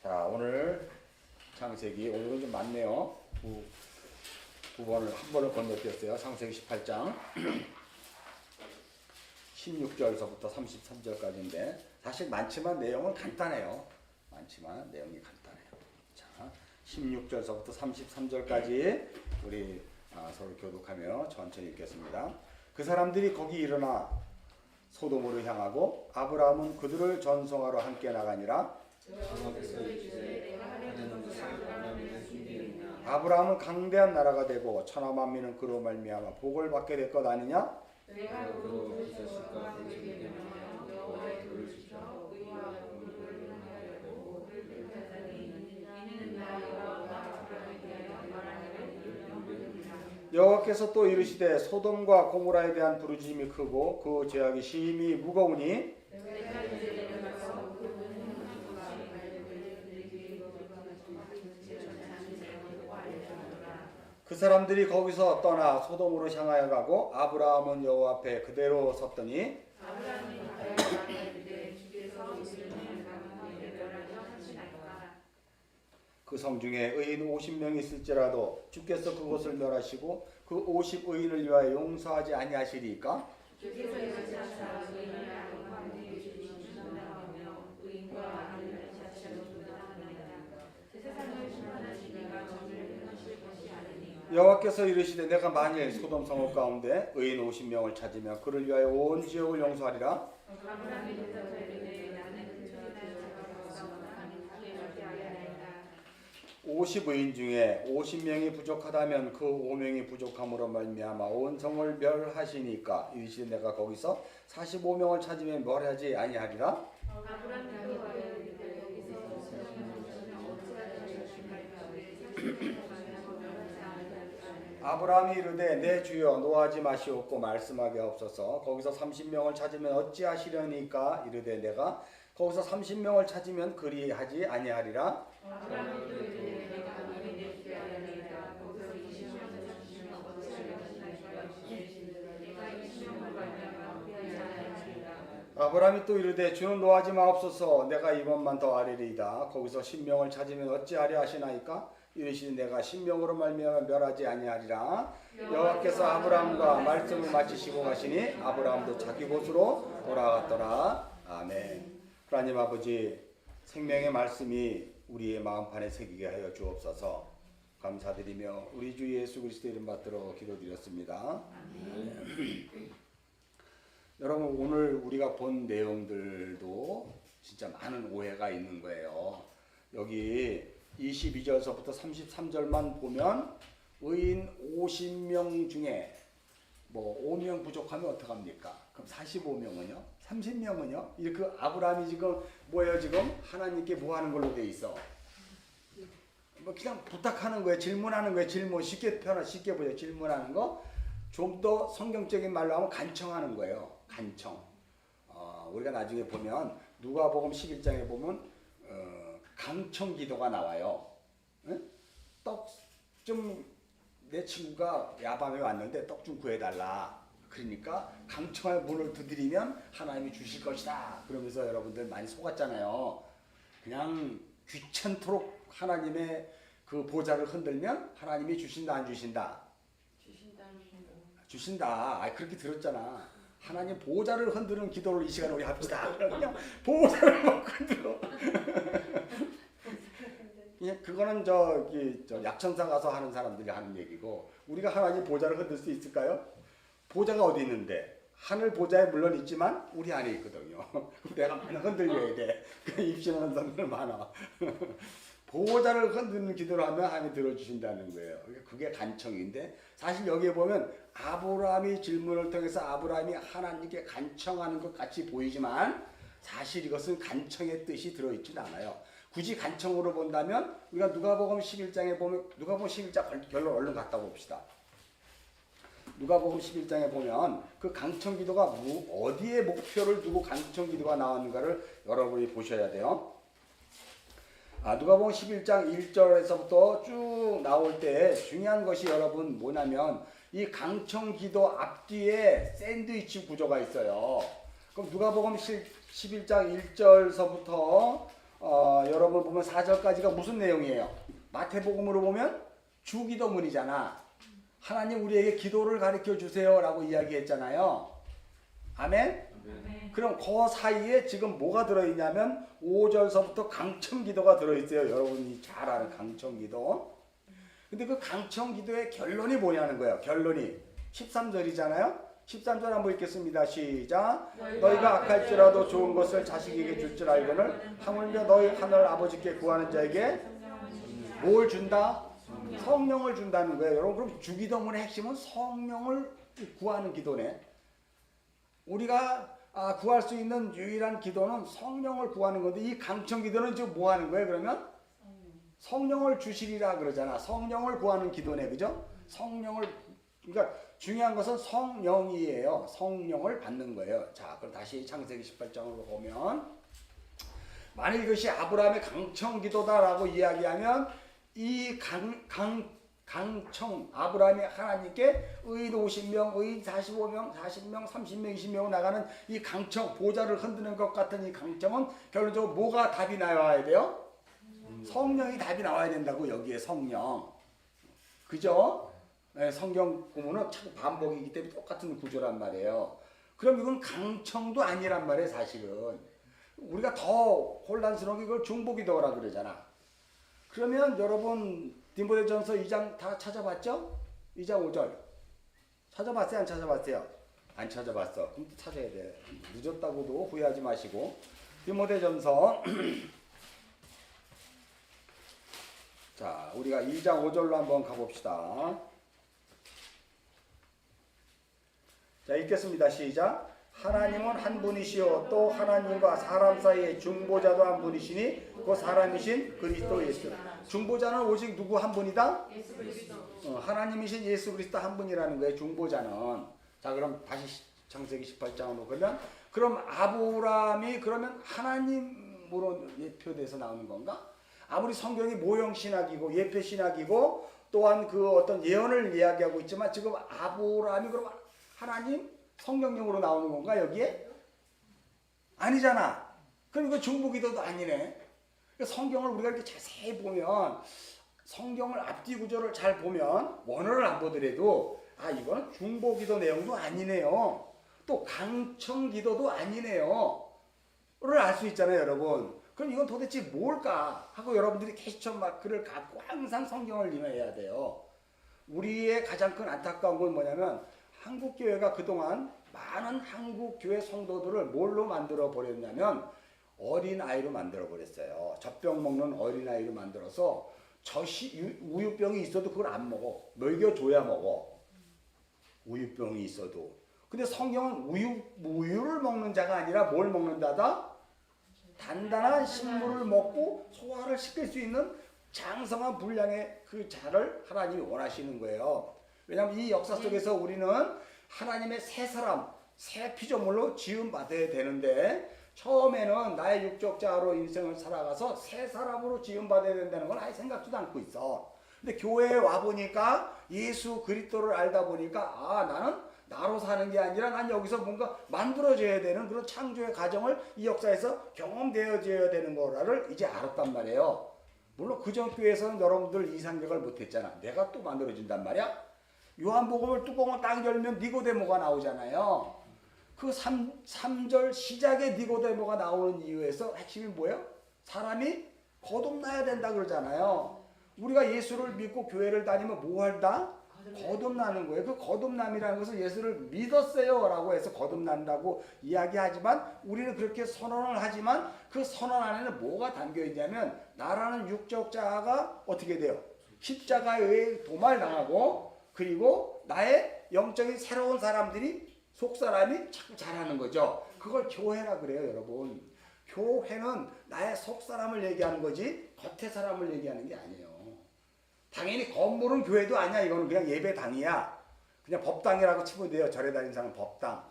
자, 오늘 창세기 오늘은 좀 많네요. 두 번을 한 번을 건너뛰었어요. 창세기 18장 16절서부터 33절까지인데 사실 많지만 내용은 간단해요. 많지만 내용이 간단해요. 자, 16절서부터 33절까지 우리 서로 교독하며 천천히 읽겠습니다. 그 사람들이 거기 일어나 소돔으로 향하고 아브라함은 그들을 전송하러 함께 나가니라. 아브라함은 강대한 나라가 되고 천하 만민은 그로 말미암아 복을 받게 될 것 아니냐? 여호와께서 또 이르시되 소돔과 고모라에 대한 부르짖음이 크고 그 죄악이 심히 무거우니 그 사람들이 거기서 떠나 소돔으로 향하여 가고 아브라함은 여호와 앞에 그대로 섰더니 그 성 중에 의인 50명이 있을지라도 주께서 그곳을 멸하시고 그 50의인을 위하여 용서하지 아니하시리까? 여호와께서 이르시되 내가 만일 소돔 성읍 가운데 의인 50명을 찾으면 그를 위하여 온 지역을 용서하리라. 50의인 중에 50명이 부족하다면 그 5명이 부족함으로 말미암아 온 성을 멸하시니까 이르시되 내가 거기서 45명을 찾으면 멸하지 아니하리라. 아브라함이 이르되 내 주여 노하지 마시옵고 말씀하게 없어서 거기서 30명을 찾으면 어찌하시려니까 이르되 내가 거기서 30명을 찾으면 그리하지 아니하리라. 아브라함이 또 이르되 주는 노하지 마옵소서 내가 이번만 더 아뢰리이다. 거기서 10명을 찾으면 어찌하려 하시나이까? 이르시니 내가 10명으로 말미암아 멸하지 아니하리라. 여호와께서 아브라함과 말씀을 마치시고 가시니 아브라함도 자기 곳으로 돌아갔더라. 아멘. 하나님 아버지 생명의 말씀이 우리의 마음판에 새기게 하여 주옵소서. 감사드리며 우리 주 예수 그리스도 이름 받들어 기도드렸습니다. 여러분 오늘 우리가 본 내용들도 진짜 많은 오해가 있는 거예요. 여기 22절서부터 33절만 보면 의인 50명 중에 뭐 5명 부족하면 어떡합니까? 그럼 45명은요? 30명은요? 이렇게 아브라함이 지금 뭐예요? 지금 하나님께 뭐 하는 걸로 돼 있어? 뭐 그냥 부탁하는 거예요. 질문하는 거예요. 질문 쉽게 보여. 질문하는 거. 좀 더 성경적인 말로 하면 간청하는 거예요. 간청. 우리가 나중에 보면 누가복음 11장에 보면 강청 기도가 나와요. 떡 좀 내 친구가 야밤에 왔는데 떡 좀 구해달라. 그러니까 강청하여 문을 두드리면 하나님이 주실 것이다. 그러면서 여러분들 많이 속았잖아요. 그냥 귀찮도록 하나님의 그 보좌를 흔들면 하나님이 주신다 안 주신다? 주신다. 그렇게 들었잖아. 하나님 보좌를 흔드는 기도를 이 시간에 우리 합시다. 그냥 보좌를 막 흔들어. 그냥 그거는 저 약천사 가서 하는 사람들이 하는 얘기고 우리가 하나님 보좌를 흔들 수 있을까요? 보좌가 어디 있는데? 하늘 보좌에 물론 있지만 우리 안에 있거든요. 내가 많이 흔들려야 돼. 입신하는 사람들 많아. 보좌를 흔드는 기도를 하면 하나님이 들어주신다는 거예요. 그게 간청인데 사실 여기에 보면 아브라함이 질문을 통해서 아브라함이 하나님께 간청하는 것 같이 보이지만 사실 이것은 간청의 뜻이 들어있진 않아요. 굳이 간청으로 본다면 우리가 누가복음 11장에 보면 누가복음 11장 결론 얼른 갖다 봅시다. 누가복음 11장에 보면 그 강청 기도가 어디에 목표를 두고 강청 기도가 나왔는가를 여러분이 보셔야 돼요. 누가복음 11장 1절에서부터 쭉 나올 때 중요한 것이 여러분 뭐냐면 이 강청 기도 앞뒤에 샌드위치 구조가 있어요. 그럼 누가복음 11장 1절서부터 여러분 보면 4절까지가 무슨 내용이에요? 마태복음으로 보면 주기도문이잖아. 하나님 우리에게 기도를 가르쳐 주세요라고 이야기했잖아요. 아멘? 그럼 그 사이에 지금 뭐가 들어있냐면 5절서부터 강청기도가 들어있어요. 여러분이 잘 아는 강청기도. 근데 그 강청기도의 결론이 뭐냐는 거예요. 결론이 13절이잖아요. 13절 한번 읽겠습니다. 시작. 너희가 악할지라도 좋은 것을 자식에게 줄 줄 알거늘 하물며 너희 하늘 아버지께 구하는 자에게 뭘 준다? 성령을 준다는 거예요. 여러분 그럼 주기도문의 핵심은 성령을 구하는 기도네. 우리가 구할 수 있는 유일한 기도는 성령을 구하는 건데 이 강청기도는 지금 뭐 하는 거예요? 그러면 성령을 주시리라 그러잖아. 성령을 구하는 기도네. 그죠? 성령을 그러니까 중요한 것은 성령이에요. 성령을 받는 거예요. 자, 그럼 다시 창세기 18장으로 보면 만일 이것이 아브라함의 강청기도다라고 이야기하면 이 강청 아브라함이 하나님께 의인 50명, 의인 45명, 40명, 30명, 20명 나가는 이 강청 보좌를 흔드는 것 같은 이 강청은 결론적으로 뭐가 답이 나와야 돼요? 성령이 답이 나와야 된다고. 여기에 성령. 그죠? 네, 성경 보면은 자꾸 반복이기 때문에 똑같은 구조란 말이에요. 그럼 이건 강청도 아니란 말이에요. 사실은 우리가 더 혼란스러운 게 이걸 중보기도라 그러잖아. 그러면 여러분 디모데전서 2장 다 찾아봤죠? 2장 5절 찾아봤어요? 안 찾아봤어요? 안 찾아봤어. 그럼 또 찾아야 돼. 늦었다고도 후회하지 마시고 디모데전서 자 우리가 2장 5절로 한번 가봅시다. 자 읽겠습니다. 시작. 하나님은 한 분이시요 또 하나님과 사람 사이의 중보자도 한 분이시니 그 사람이신 그리스도 예수. 중보자는 오직 누구 한 분이다? 예수 그리스도. 하나님이신 예수 그리스도 한 분이라는 거예요. 중보자는. 자 그럼 다시 창세기 18장으로 그럼 아브라함이 그러면 하나님으로 예표돼서 나오는 건가? 아무리 성경이 모형 신학이고 예표 신학이고 또한 그 어떤 예언을 이야기하고 있지만 지금 아브라함이 그럼 하나님 성령령으로 나오는 건가 여기에? 아니잖아. 그럼 이거 중보기도도 아니네. 성경을 우리가 이렇게 자세히 보면 성경을 앞뒤 구조를 잘 보면 원어를 안 보더라도 이건 중보기도 내용도 아니네요. 또 강청기도도 아니네요. 를 알 수 있잖아요, 여러분. 그럼 이건 도대체 뭘까 하고 여러분들이 캐스천 마크를 갖고 항상 성경을 임해야 돼요. 우리의 가장 큰 안타까운 건 뭐냐면 한국교회가 그동안 많은 한국교회 성도들을 뭘로 만들어 버렸냐면 어린아이로 만들어 버렸어요. 젖병 먹는 어린아이로 만들어서 우유병이 있어도 그걸 안 먹어. 먹여줘야 먹어. 우유병이 있어도. 근데 성경은 우유를 먹는 자가 아니라 뭘 먹는다다? 단단한 식물을 먹고 소화를 시킬 수 있는 장성한 분량의 그 자를 하나님이 원하시는 거예요. 왜냐하면 이 역사 속에서 우리는 하나님의 새 사람, 새 피조물로 지음받아야 되는데 처음에는 나의 육적 자로 인생을 살아가서 새 사람으로 지음받아야 된다는 건 아예 생각지도 않고 있어. 근데 교회에 와보니까 예수 그리스도를 알다 보니까 나는 나로 사는 게 아니라 난 여기서 뭔가 만들어져야 되는 그런 창조의 과정을 이 역사에서 경험되어져야 되는 거를 이제 알았단 말이에요. 물론 그전 교회에서는 여러분들 이상격을 못했잖아. 내가 또 만들어진단 말이야. 요한복음을 뚜껑을 딱 열면 니고데모가 나오잖아요. 그 3절 시작에 니고데모가 나오는 이유에서 핵심이 뭐예요? 사람이 거듭나야 된다 그러잖아요. 우리가 예수를 믿고 교회를 다니면 뭐 한다? 거듭나는 거예요. 그 거듭남이라는 것은 예수를 믿었어요 라고 해서 거듭난다고 이야기하지만 우리는 그렇게 선언을 하지만 그 선언 안에는 뭐가 담겨 있냐면 나라는 육적 자가 어떻게 돼요? 십자가에 의해 도말당하고 그리고 나의 영적인 새로운 사람들이 속사람이 자꾸 자라는 거죠. 그걸 교회라 그래요, 여러분. 교회는 나의 속사람을 얘기하는 거지 겉의 사람을 얘기하는 게 아니에요. 당연히 건물은 교회도 아니야. 이거는 그냥 예배당이야. 그냥 법당이라고 치면 돼요. 절에 다니는 사람은 법당.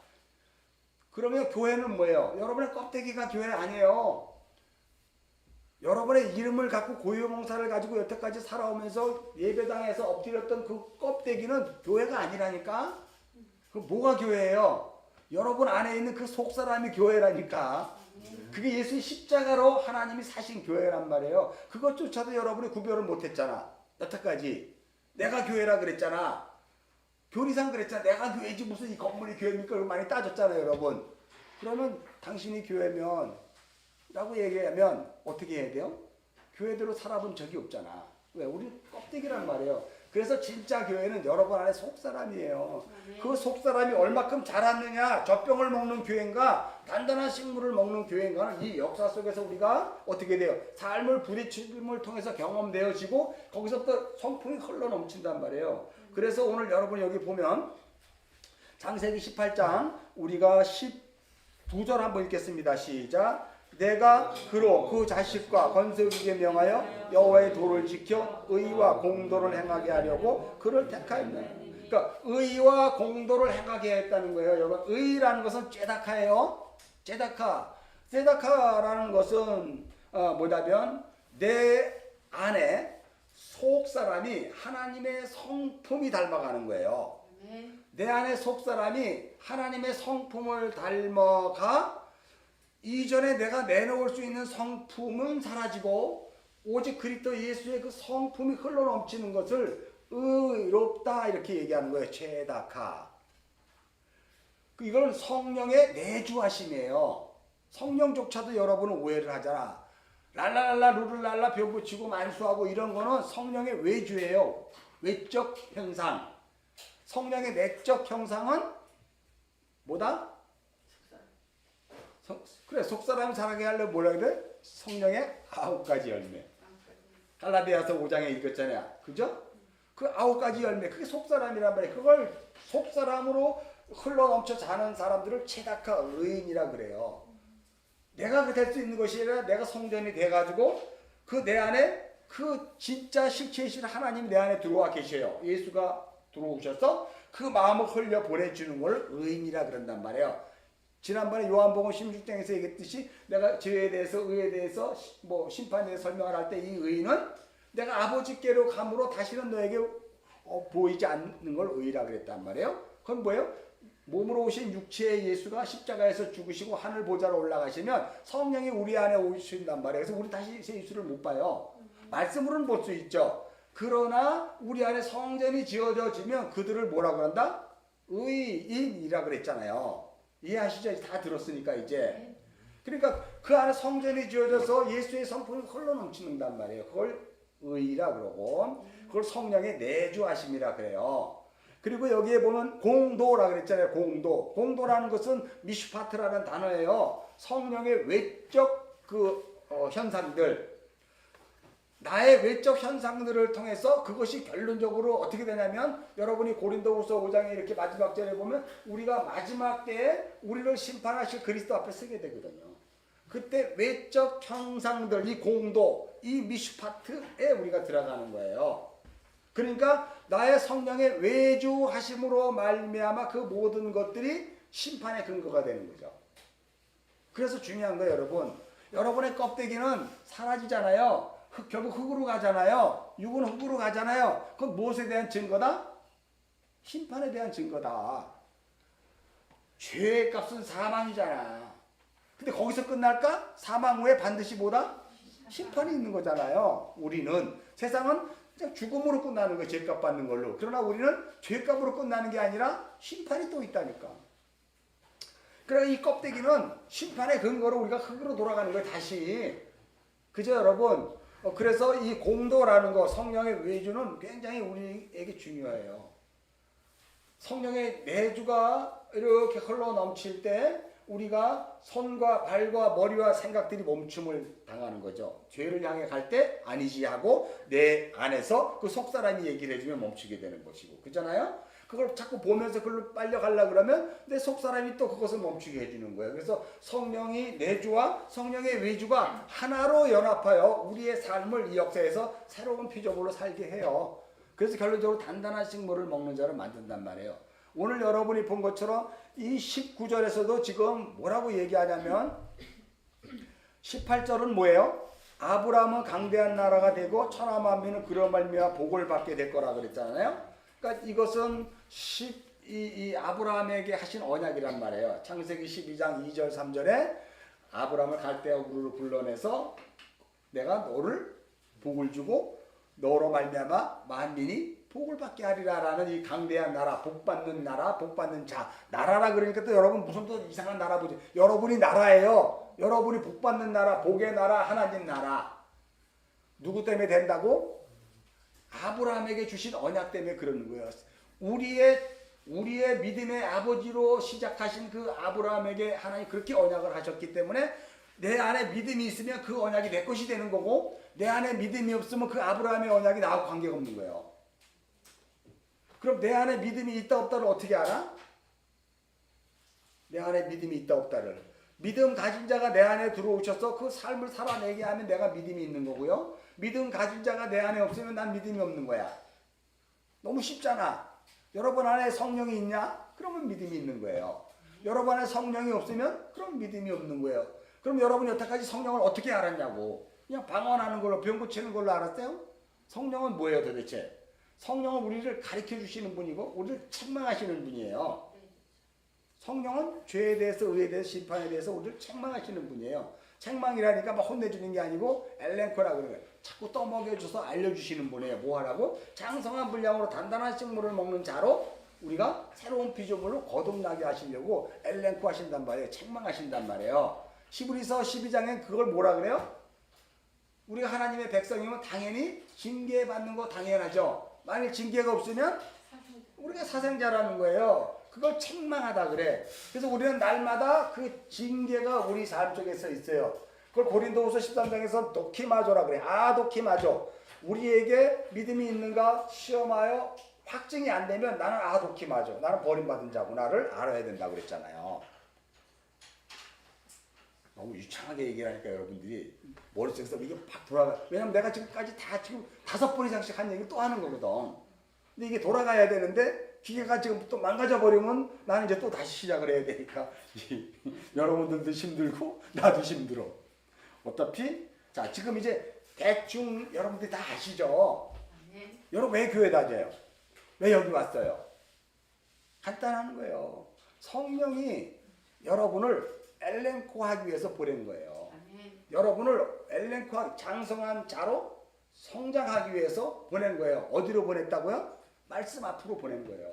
그러면 교회는 뭐예요? 여러분의 껍데기가 교회 아니에요. 여러분의 이름을 갖고 고유명사를 가지고 여태까지 살아오면서 예배당에서 엎드렸던 그 껍데기는 교회가 아니라니까? 그 뭐가 교회예요? 여러분 안에 있는 그 속사람이 교회라니까. 그게 예수의 십자가로 하나님이 사신 교회란 말이에요. 그것조차도 여러분이 구별을 못했잖아. 여태까지 내가 교회라 그랬잖아. 교리상 그랬잖아. 내가 교회지 무슨 이 건물이 교회입니까? 많이 따졌잖아요, 여러분. 그러면 당신이 교회면 라고 얘기하면 어떻게 해야 돼요? 교회대로 살아본 적이 없잖아. 왜? 우리 껍데기란 말이에요. 그래서 진짜 교회는 여러분 안에 속사람이에요. 그 속사람이 얼마큼 자랐느냐, 젖병을 먹는 교회인가, 단단한 식물을 먹는 교회인가는 이 역사 속에서 우리가 어떻게 돼요? 삶을 부딪힘을 통해서 경험되어지고 거기서부터 성품이 흘러 넘친단 말이에요. 그래서 오늘 여러분 여기 보면 창세기 18장 우리가 12절 한번 읽겠습니다. 시작. 내가 그로 그 자식과 건석에게 명하여 여호와의 도를 지켜 의와 공도를 행하게 하려고 그를 택하였다. 그러니까 의와 공도를 행하게 했다는 거예요. 여러분, 의라는 것은 제다카예요. 제다카라는 것은 뭐냐면 내 안에 속 사람이 하나님의 성품이 닮아가는 거예요. 내 안에 속 사람이 하나님의 성품을 닮아가 이전에 내가 내놓을 수 있는 성품은 사라지고 오직 그리스도 예수의 그 성품이 흘러넘치는 것을 의롭다 이렇게 얘기하는 거예요. 제다카. 이건 성령의 내주하심이에요. 성령조차도 여러분은 오해를 하잖아. 랄랄랄라 루를랄라 벼 붙이고 만수하고 이런 거는 성령의 외주예요. 외적 현상. 성령의 내적 형상은 뭐다? 그래, 속사람 잘하게 하려면 뭐라 그래? 성령의 9가지 열매. 갈라디아서 5장에 읽었잖아요. 그죠? 그 9가지 열매. 그게 속사람이란 말이에요. 그걸 속사람으로 흘러넘쳐 사는 사람들을 체다카 의인이라 그래요. 내가 될 수 있는 것이 아니라 내가 성전이 돼가지고 그 내 안에 그 진짜 실체이신 하나님 내 안에 들어와 계셔요. 예수가 들어오셔서 그 마음을 흘려 보내주는 걸 의인이라 그런단 말이에요. 지난번에 요한복음 16장에서 얘기했듯이 내가 죄에 대해서 의에 대해서 뭐 심판에 대해서 설명을 할 때 이 의인은 내가 아버지께로 감으로 다시는 너에게 보이지 않는 걸 의라 그랬단 말이에요. 그건 뭐예요? 몸으로 오신 육체의 예수가 십자가에서 죽으시고 하늘 보좌로 올라가시면 성령이 우리 안에 오신단 말이에요. 그래서 우리 다시 예수를 못 봐요. 말씀으로는 볼 수 있죠. 그러나 우리 안에 성전이 지어져지면 그들을 뭐라고 한다? 의인이라 그랬잖아요. 이해하시죠? 다 들었으니까 이제. 그러니까 그 안에 성전이 지어져서 예수의 성품이 흘러넘치는단 말이에요. 그걸 의라 그러고 그걸 성령의 내주하심이라 그래요. 그리고 여기에 보면 공도라 그랬잖아요. 공도라는 것은 미슈파트라는 단어예요. 성령의 외적 현상들, 나의 외적 현상들을 통해서 그것이 결론적으로 어떻게 되냐면 여러분이 고린도후서 5장에 이렇게 마지막 절에 보면 우리가 마지막 때에 우리를 심판하실 그리스도 앞에 서게 되거든요. 그때 외적 형상들, 이 공도, 이 미슈파트에 우리가 들어가는 거예요. 그러니까 나의 성령의 외주하심으로 말미암아 그 모든 것들이 심판의 근거가 되는 거죠. 그래서 중요한 거예요, 여러분. 여러분의 껍데기는 사라지잖아요. 결국 흙으로 가잖아요. 육은 흙으로 가잖아요. 그건 무엇에 대한 증거다? 심판에 대한 증거다. 죄의 값은 사망이잖아. 근데 거기서 끝날까? 사망 후에 반드시 뭐다? 심판이 있는 거잖아요. 우리는. 세상은 그냥 죽음으로 끝나는 거예요. 죄값 받는 걸로. 그러나 우리는 죄값으로 끝나는 게 아니라 심판이 또 있다니까. 그러니까 이 껍데기는 심판의 근거로 우리가 흙으로 돌아가는 거예요. 다시. 그죠 여러분? 그래서 이 공도라는 거, 성령의 외주는 굉장히 우리에게 중요해요. 성령의 내주가 이렇게 흘러 넘칠 때 우리가 손과 발과 머리와 생각들이 멈춤을 당하는 거죠. 죄를 향해 갈 때 아니지 하고 내 안에서 그 속사람이 얘기를 해주면 멈추게 되는 것이고, 그렇잖아요? 그걸 자꾸 보면서 그걸로 빨려가려고 그러면 내 속사람이 또 그것을 멈추게 해주는 거예요. 그래서 성령이 내주와 성령의 외주가 하나로 연합하여 우리의 삶을 이 역사에서 새로운 피조물로 살게 해요. 그래서 결론적으로 단단한 식물을 먹는 자를 만든단 말이에요. 오늘 여러분이 본 것처럼 이 19절에서도 지금 뭐라고 얘기하냐면 18절은 뭐예요? 아브라함은 강대한 나라가 되고 천하 만민은 그로 말미암아 복을 받게 될 거라 그랬잖아요. 그러니까 이것은 이 아브라함에게 하신 언약이란 말이에요. 창세기 12장 2절 3절에 아브라함을 갈대아 우르로 불러내서 내가 너를 복을 주고 너로 말미암아 만민이 복을 받게 하리라라는 이 강대한 나라, 복받는 나라, 복받는 자, 나라라 그러니까 또 여러분 무슨 또 이상한 나라 보지. 여러분이 나라예요. 여러분이 복받는 나라, 복의 나라, 하나님 나라. 누구 때문에 된다고? 아브라함에게 주신 언약 때문에 그러는 거예요. 우리의 믿음의 아버지로 시작하신 그 아브라함에게 하나님 그렇게 언약을 하셨기 때문에 내 안에 믿음이 있으면 그 언약이 내 것이 되는 거고 내 안에 믿음이 없으면 그 아브라함의 언약이 나하고 관계가 없는 거예요. 그럼 내 안에 믿음이 있다 없다를 어떻게 알아? 내 안에 믿음이 있다 없다를. 믿음 가진 자가 내 안에 들어오셔서 그 삶을 살아내게 하면 내가 믿음이 있는 거고요. 믿음 가진 자가 내 안에 없으면 난 믿음이 없는 거야. 너무 쉽잖아. 여러분 안에 성령이 있냐? 그러면 믿음이 있는 거예요. 여러분 안에 성령이 없으면 그럼 믿음이 없는 거예요. 그럼 여러분이 여태까지 성령을 어떻게 알았냐고. 그냥 방언하는 걸로 병 고치는 걸로 알았어요? 성령은 뭐예요 도대체? 성령은 우리를 가르쳐 주시는 분이고 우리를 책망하시는 분이에요. 성령은 죄에 대해서 의에 대해서 심판에 대해서 우리를 책망하시는 분이에요. 책망이라니까 막 혼내주는 게 아니고 엘렌코라 그래요. 자꾸 떠먹여줘서 알려주시는 분이에요. 뭐 하라고? 장성한 분량으로 단단한 식물을 먹는 자로 우리가 새로운 피조물로 거듭나게 하시려고 엘렌코 하신단 말이에요. 책망하신단 말이에요. 히브리서 12장엔 그걸 뭐라 그래요? 우리가 하나님의 백성이면 당연히 징계받는 거 당연하죠. 만일 징계가 없으면 우리가 사생자라는 거예요. 그걸 책망하다 그래. 그래서 우리는 날마다 그 징계가 우리 삶 속에서 있어요. 그걸 고린도후서 13장에서 도키마조라 그래. 도키마조. 우리에게 믿음이 있는가 시험하여 확증이 안 되면 나는 도키마조. 나는 버림받은 자구나를 알아야 된다고 그랬잖아요. 너무 유창하게 얘기하니까 여러분들이 머릿속에서 이게 팍 돌아가. 왜냐면 내가 지금까지 지금 5번 이상씩 한 얘기를 또 하는 거거든. 근데 이게 돌아가야 되는데 기계가 지금 또 망가져 버리면 나는 이제 또 다시 시작을 해야 되니까 여러분들도 힘들고 나도 힘들어. 어차피 자 지금 이제 대충 여러분들이 다 아시죠? 여러분 왜 교회 다녀요? 왜 여기 왔어요? 간단한 거예요. 성령이 여러분을 엘렌코 하기 위해서 보낸 거예요. 여러분을 엘렌코 장성한 자로 성장하기 위해서 보낸 거예요. 어디로 보냈다고요? 말씀 앞으로 보낸 거예요.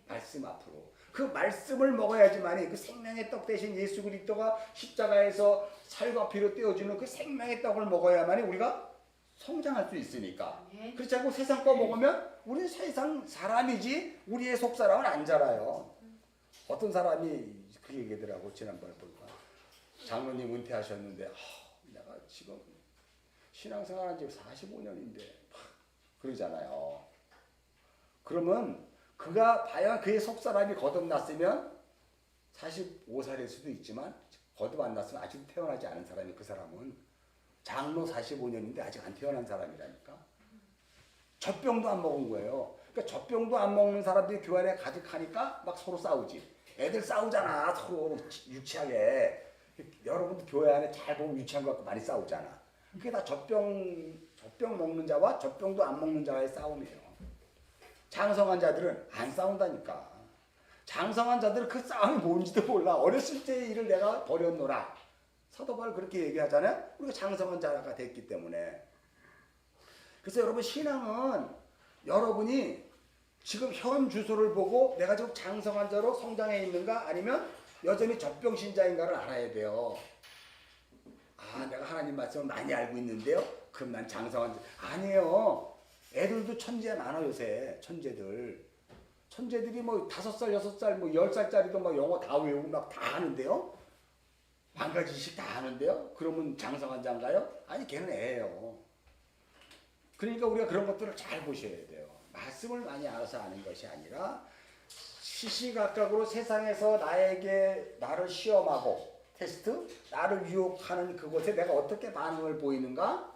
말씀 앞으로. 그 말씀을 먹어야지만이 그 생명의 떡 대신 예수 그리스도가 십자가에서 살과 피로 떼어주는 그 생명의 떡을 먹어야만이 우리가 성장할 수 있으니까. 그렇지 않고 세상 거 먹으면 우리는 세상 사람이지 우리의 속 사람은 안 자라요. 어떤 사람이 그 얘기더라고. 지난번에 보니까 장로님 은퇴하셨는데 내가 지금 신앙생활한 지 45년인데 그러잖아요. 그러면 그가 과연 그의 속사람이 거듭났으면 45살일 수도 있지만 거듭 안 났으면 아직 태어나지 않은 사람이 그 사람은 장로 45년인데 아직 안 태어난 사람이라니까. 젖병도 안 먹은 거예요. 그러니까 젖병도 안 먹는 사람들이 교회 안에 가득하니까 막 서로 싸우지. 애들 싸우잖아 서로 유치하게. 여러분도 교회 안에 잘 보면 유치한 것 같고 많이 싸우잖아. 그게 다 젖병 먹는 자와 젖병도 안 먹는 자와의 싸움이에요. 장성한 자들은 안 싸운다니까. 장성한 자들은 그 싸움이 뭔지도 몰라. 어렸을 때의 일을 내가 버렸노라. 사도 바울 그렇게 얘기하잖아요. 우리가 장성한 자가 됐기 때문에. 그래서 여러분 신앙은 여러분이 지금 현 주소를 보고 내가 지금 장성한 자로 성장해 있는가 아니면 여전히 젖병신자인가를 알아야 돼요. 내가 하나님 말씀을 많이 알고 있는데요. 그럼 난 장성한 자. 아니에요. 애들도 천재 많아 요새. 천재들이 뭐 5살, 6살, 뭐 10살짜리도 막 영어 다 외우고 막 다 하는데요. 한 가지씩 다 하는데요. 그러면 장성한 자인가요? 아니 걔는 애예요. 그러니까 우리가 그런 것들을 잘 보셔야 돼요. 말씀을 많이 알아서 아는 것이 아니라 시시각각으로 세상에서 나를 시험하고 테스트, 나를 유혹하는 그곳에 내가 어떻게 반응을 보이는가?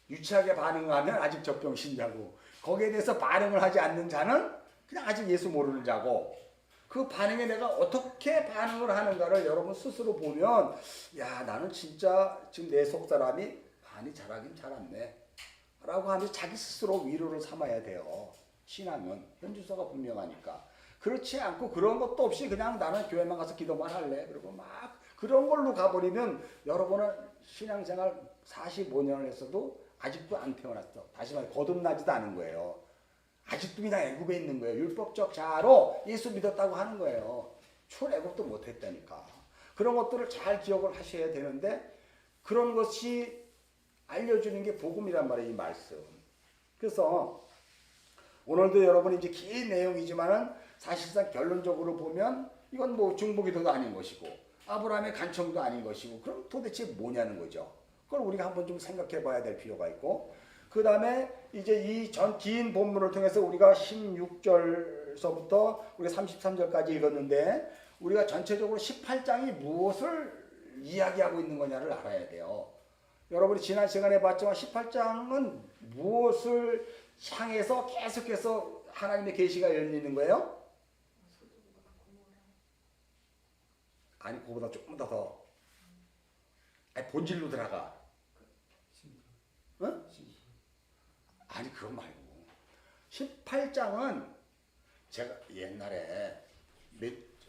유치하게 반응하면 아직 젖병신자고, 거기에 대해서 반응을 하지 않는 자는 그냥 아직 예수 모르는 자고, 그 반응에 내가 어떻게 반응을 하는가를 여러분 스스로 보면, 야 나는 진짜 지금 내 속사람이 많이 잘하긴 잘았네 라고 하면서 자기 스스로 위로를 삼아야 돼요. 신앙은 현주소가 분명하니까. 그렇지 않고 그런 것도 없이 그냥 나는 교회만 가서 기도만 할래 그리고 막 그런 걸로 가버리면 여러분은 신앙생활 45년을 했어도 아직도 안 태어났어. 다시 말해 거듭나지도 않은 거예요. 아직도 그냥 애굽에 있는 거예요. 율법적 자아로 예수 믿었다고 하는 거예요. 출애굽도 못했다니까. 그런 것들을 잘 기억을 하셔야 되는데 그런 것이 알려주는 게 복음이란 말이에요. 이 말씀. 그래서 오늘도 여러분이 이제 긴 내용이지만은 사실상 결론적으로 보면 이건 뭐 중보기도도 아닌 것이고 아브라함의 간청도 아닌 것이고 그럼 도대체 뭐냐는 거죠. 그걸 우리가 한번 좀 생각해 봐야 될 필요가 있고 그 다음에 이제 이 전 긴 본문을 통해서 우리가 16절서부터 우리가 33절까지 읽었는데 우리가 전체적으로 18장이 무엇을 이야기하고 있는 거냐를 알아야 돼요. 여러분이 지난 시간에 봤지만 18장은 무엇을 향해서 계속해서 하나님의 계시가 열리는 거예요? 아니 그거보다 조금 더 아니 본질로 들어가. 응? 아니 그거 말고 18장은 제가 옛날에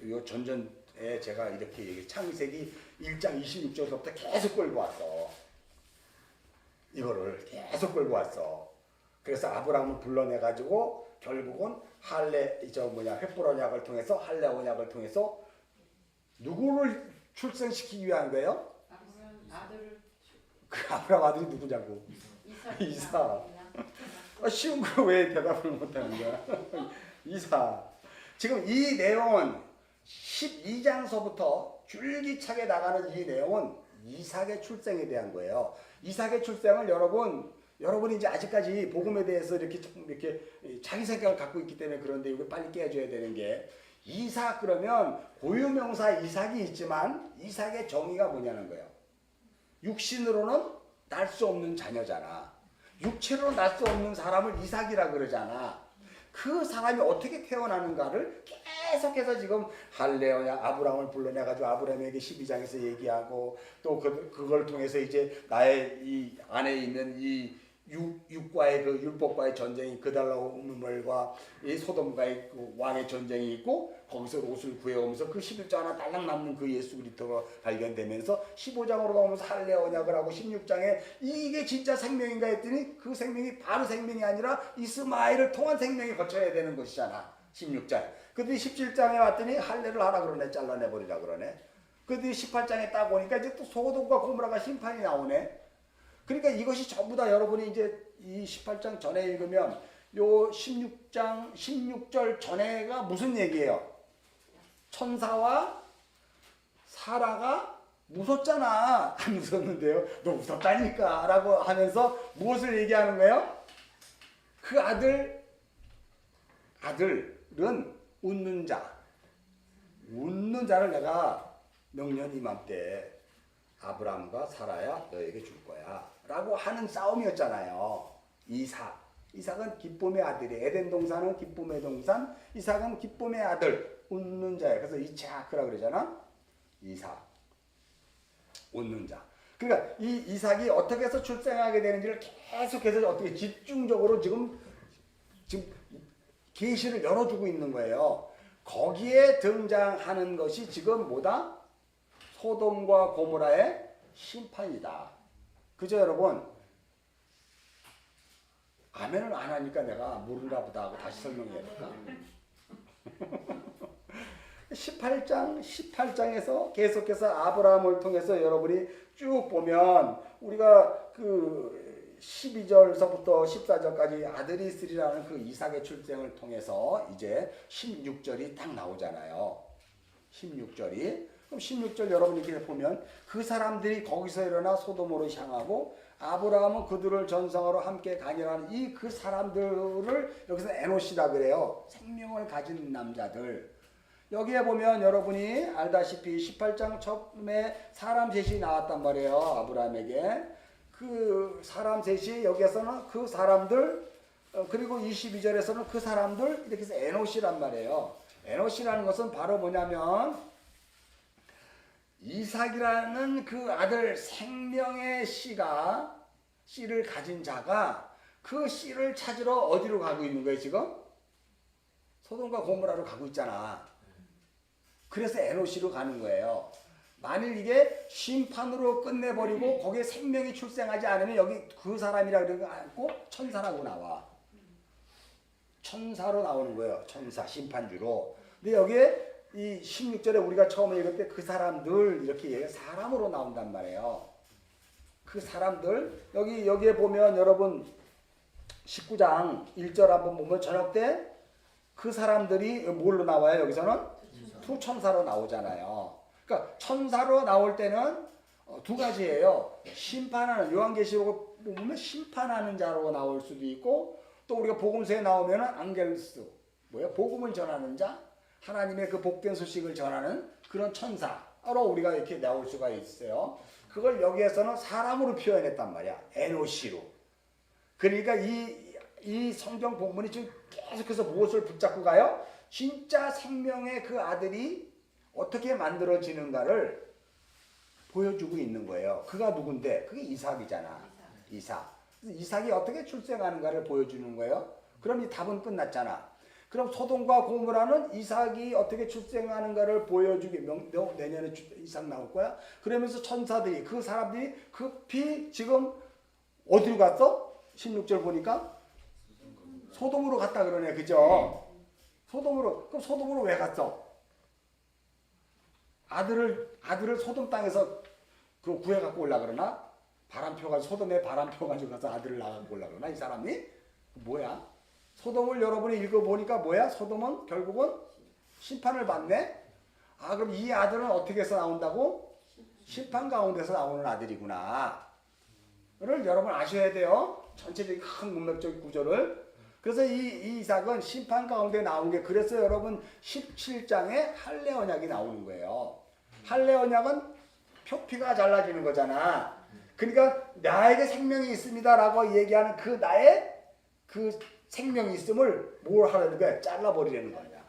요 전전에 제가 이렇게 얘기 창세기 1장 26절부터 계속 끌고 왔어. 이거를 계속 끌고 왔어. 그래서 아브라함을 불러내가지고 결국은 횃불 언약을 통해서 할례 언약을 통해서 누구를 출생시키기 위한 거예요? 아들을. 그 아브라함 아들이 누구냐고. 이사. 쉬운 거 왜 대답을 못하는 거야? 이사. 지금 이 내용은 12장서부터 줄기차게 나가는 이 내용은 이삭의 출생에 대한 거예요. 이삭의 출생을 여러분이 이제 아직까지 복음에 대해서 이렇게 자기 생각을 갖고 있기 때문에 그런데 이거 빨리 깨줘야 되는 게 이삭 그러면 고유명사 이삭이 있지만 이삭의 정의가 뭐냐는 거예요. 육신으로는 날 수 없는 자녀잖아. 육체로 날 수 없는 사람을 이삭이라 그러잖아. 그 사람이 어떻게 태어나는가를 계속해서 지금 할례오냐 아브라함을 불러내가지고 아브라함에게 12장에서 얘기하고 또 그걸 통해서 이제 나의 이 안에 있는 이 육과의 그 율법과의 전쟁이 그달라오므과 이 소돔과의 그 왕의 전쟁이 있고 거기서 롯을 구해오면서 그 11조 하나 딸랑 남는 그 예수 그리스도가 발견되면서 15장으로 가면서 할례 언약을 하고 16장에 이게 진짜 생명인가 했더니 그 생명이 바로 생명이 아니라 이스마엘을 통한 생명이 거쳐야 되는 것이잖아. 16장. 근데 17장에 왔더니 할례를 하라 그러네. 잘라내버리라 그러네. 근데 18장에 딱 오니까 이제 또 소돔과 고모라가 심판이 나오네. 그러니까 이것이 전부 다 여러분이 이제 이 18장 전에 읽으면 요 16장 16절 전에가 무슨 얘기예요? 천사와 사라가 무섭잖아. 안 무섭는데요. 너 무섭다니까 라고 하면서 무엇을 얘기하는 거예요? 그 아들은 웃는 자를 내가 명년 이맘때 아브라함과 사라야 너에게 줄 거야 라고 하는 싸움이었잖아요. 이삭은 기쁨의 아들이에요. 에덴 동산은 기쁨의 동산, 이삭은 기쁨의 아들, 웃는 자예요. 그래서 이차크라 그러잖아. 이삭, 웃는 자. 그러니까 이 이삭이 어떻게 해서 출생하게 되는지를 계속해서 어떻게 집중적으로 지금 계시를 열어주고 있는 거예요. 거기에 등장하는 것이 지금 뭐다? 소돔과 고모라의 심판이다. 그죠 여러분? 아멘을 안 하니까 내가 모르나 보다 하고 다시 설명해야 될까? 18장에서 계속해서 아브라함을 통해서 여러분이 쭉 보면 우리가 그 12절서부터 14절까지 아들이 있으리라는 그 이삭의 출생을 통해서 이제 16절이 딱 나오잖아요. 16절이. 그럼 16절 여러분이 이렇게 보면 그 사람들이 거기서 일어나 소돔으로 향하고 아브라함은 그들을 전성으로 함께 가니라는 이 그 사람들을 여기서 에노시라 그래요. 생명을 가진 남자들. 여기에 보면 여러분이 알다시피 18장 처음에 사람 셋이 나왔단 말이에요. 아브라함에게. 그 사람 셋이 여기에서는 그 사람들 그리고 22절에서는 그 사람들 이렇게 해서 에노시란 말이에요. 에노시라는 것은 바로 뭐냐면 이삭이라는 그 아들 생명의 씨를 가진 자가 그 씨를 찾으러 어디로 가고 있는 거예요 지금? 소돔과 고모라로 가고 있잖아. 그래서 에노시로 가는 거예요. 만일 이게 심판으로 끝내버리고 거기에 생명이 출생하지 않으면 여기 그 사람이라 그러는 거 않고 천사라고 나와. 천사로 나오는 거예요. 천사, 심판주로. 근데 여기에 이 16절에 우리가 처음에 읽을 때 그 사람들 이렇게 사람으로 나온단 말이에요. 그 사람들 여기에 보면 여러분 19장 1절 한번 보면 저녁 때 그 사람들이 뭘로 나와요? 여기서는 투천사로 나오잖아요. 그러니까 천사로 나올 때는 두 가지예요. 심판하는, 요한계시록 보면 심판하는 자로 나올 수도 있고, 또 우리가 복음서에 나오면은 앙겔스, 복음을 전하는 자, 하나님의 그 복된 소식을 전하는 그런 천사로 우리가 이렇게 나올 수가 있어요. 그걸 여기에서는 사람으로 표현했단 말이야. 에노시로. 그러니까 이 성경 본문이 지금 계속해서 무엇을 붙잡고 가요? 진짜 생명의 그 아들이 어떻게 만들어지는가를 보여주고 있는 거예요. 그가 누군데? 그게 이삭이잖아. 이삭이 어떻게 출생하는가를 보여주는 거예요. 그럼 이 답은 끝났잖아. 그럼 소돔과 고모라는 이삭이 어떻게 출생하는가를 보여주기. 내년에 이삭 나올 거야. 그러면서 천사들이, 그 사람들이 급히 지금 어디로 갔어? 16절 보니까 소돔으로 갔다 그러네. 그죠? 소돔으로. 그럼 소돔으로 왜 갔어? 아들을 소돔 땅에서 그 구해 갖고 올라 그러나? 소돔에 바람 펴가지고 가서 아들을 낳아갖고 올라 그러나? 이 사람이? 뭐야? 소돔을 여러분이 읽어보니까 뭐야? 소돔은 결국은 심판을 받네? 아, 그럼 이 아들은 어떻게 해서 나온다고? 심판 가운데서 나오는 아들이구나. 를 여러분 아셔야 돼요. 전체적인 큰 문맥적 구조를. 그래서 이 이삭은 심판 가운데 나온 게, 그래서 여러분 17장에 할례 언약이 나오는 거예요. 할례 언약은 표피가 잘라지는 거잖아. 그러니까 나에게 생명이 있습니다라고 얘기하는 그 나의 그 생명이 있음을 뭘 하라는 거야? 잘라버리려는 거야.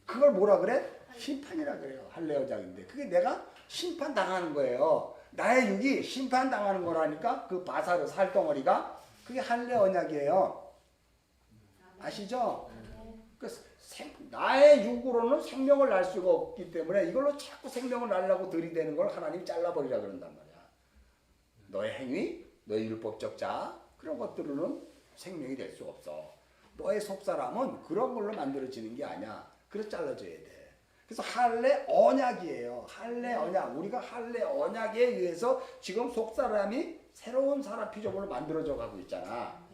그걸 뭐라 그래? 심판이라 그래요. 할례 언약인데 그게 내가 심판당하는 거예요. 나의 육이 심판당하는 거라니까. 그 바사르 살덩어리가 그게 할례 언약이에요. 아시죠? 나의 육으로는 생명을 날 수가 없기 때문에 이걸로 자꾸 생명을 날라고 들이대는 걸 하나님이 잘라버리라 그런단 말이야. 너의 행위, 너의 율법적 자, 그런 것들로는 생명이 될 수 없어. 너의 속사람은 그런 걸로 만들어지는 게 아니야. 그래서 잘라줘야 돼. 그래서 할례 언약이에요. 할례 언약. 우리가 할례 언약에 의해서 지금 속사람이 새로운 사람 피조물로 만들어져 가고 있잖아.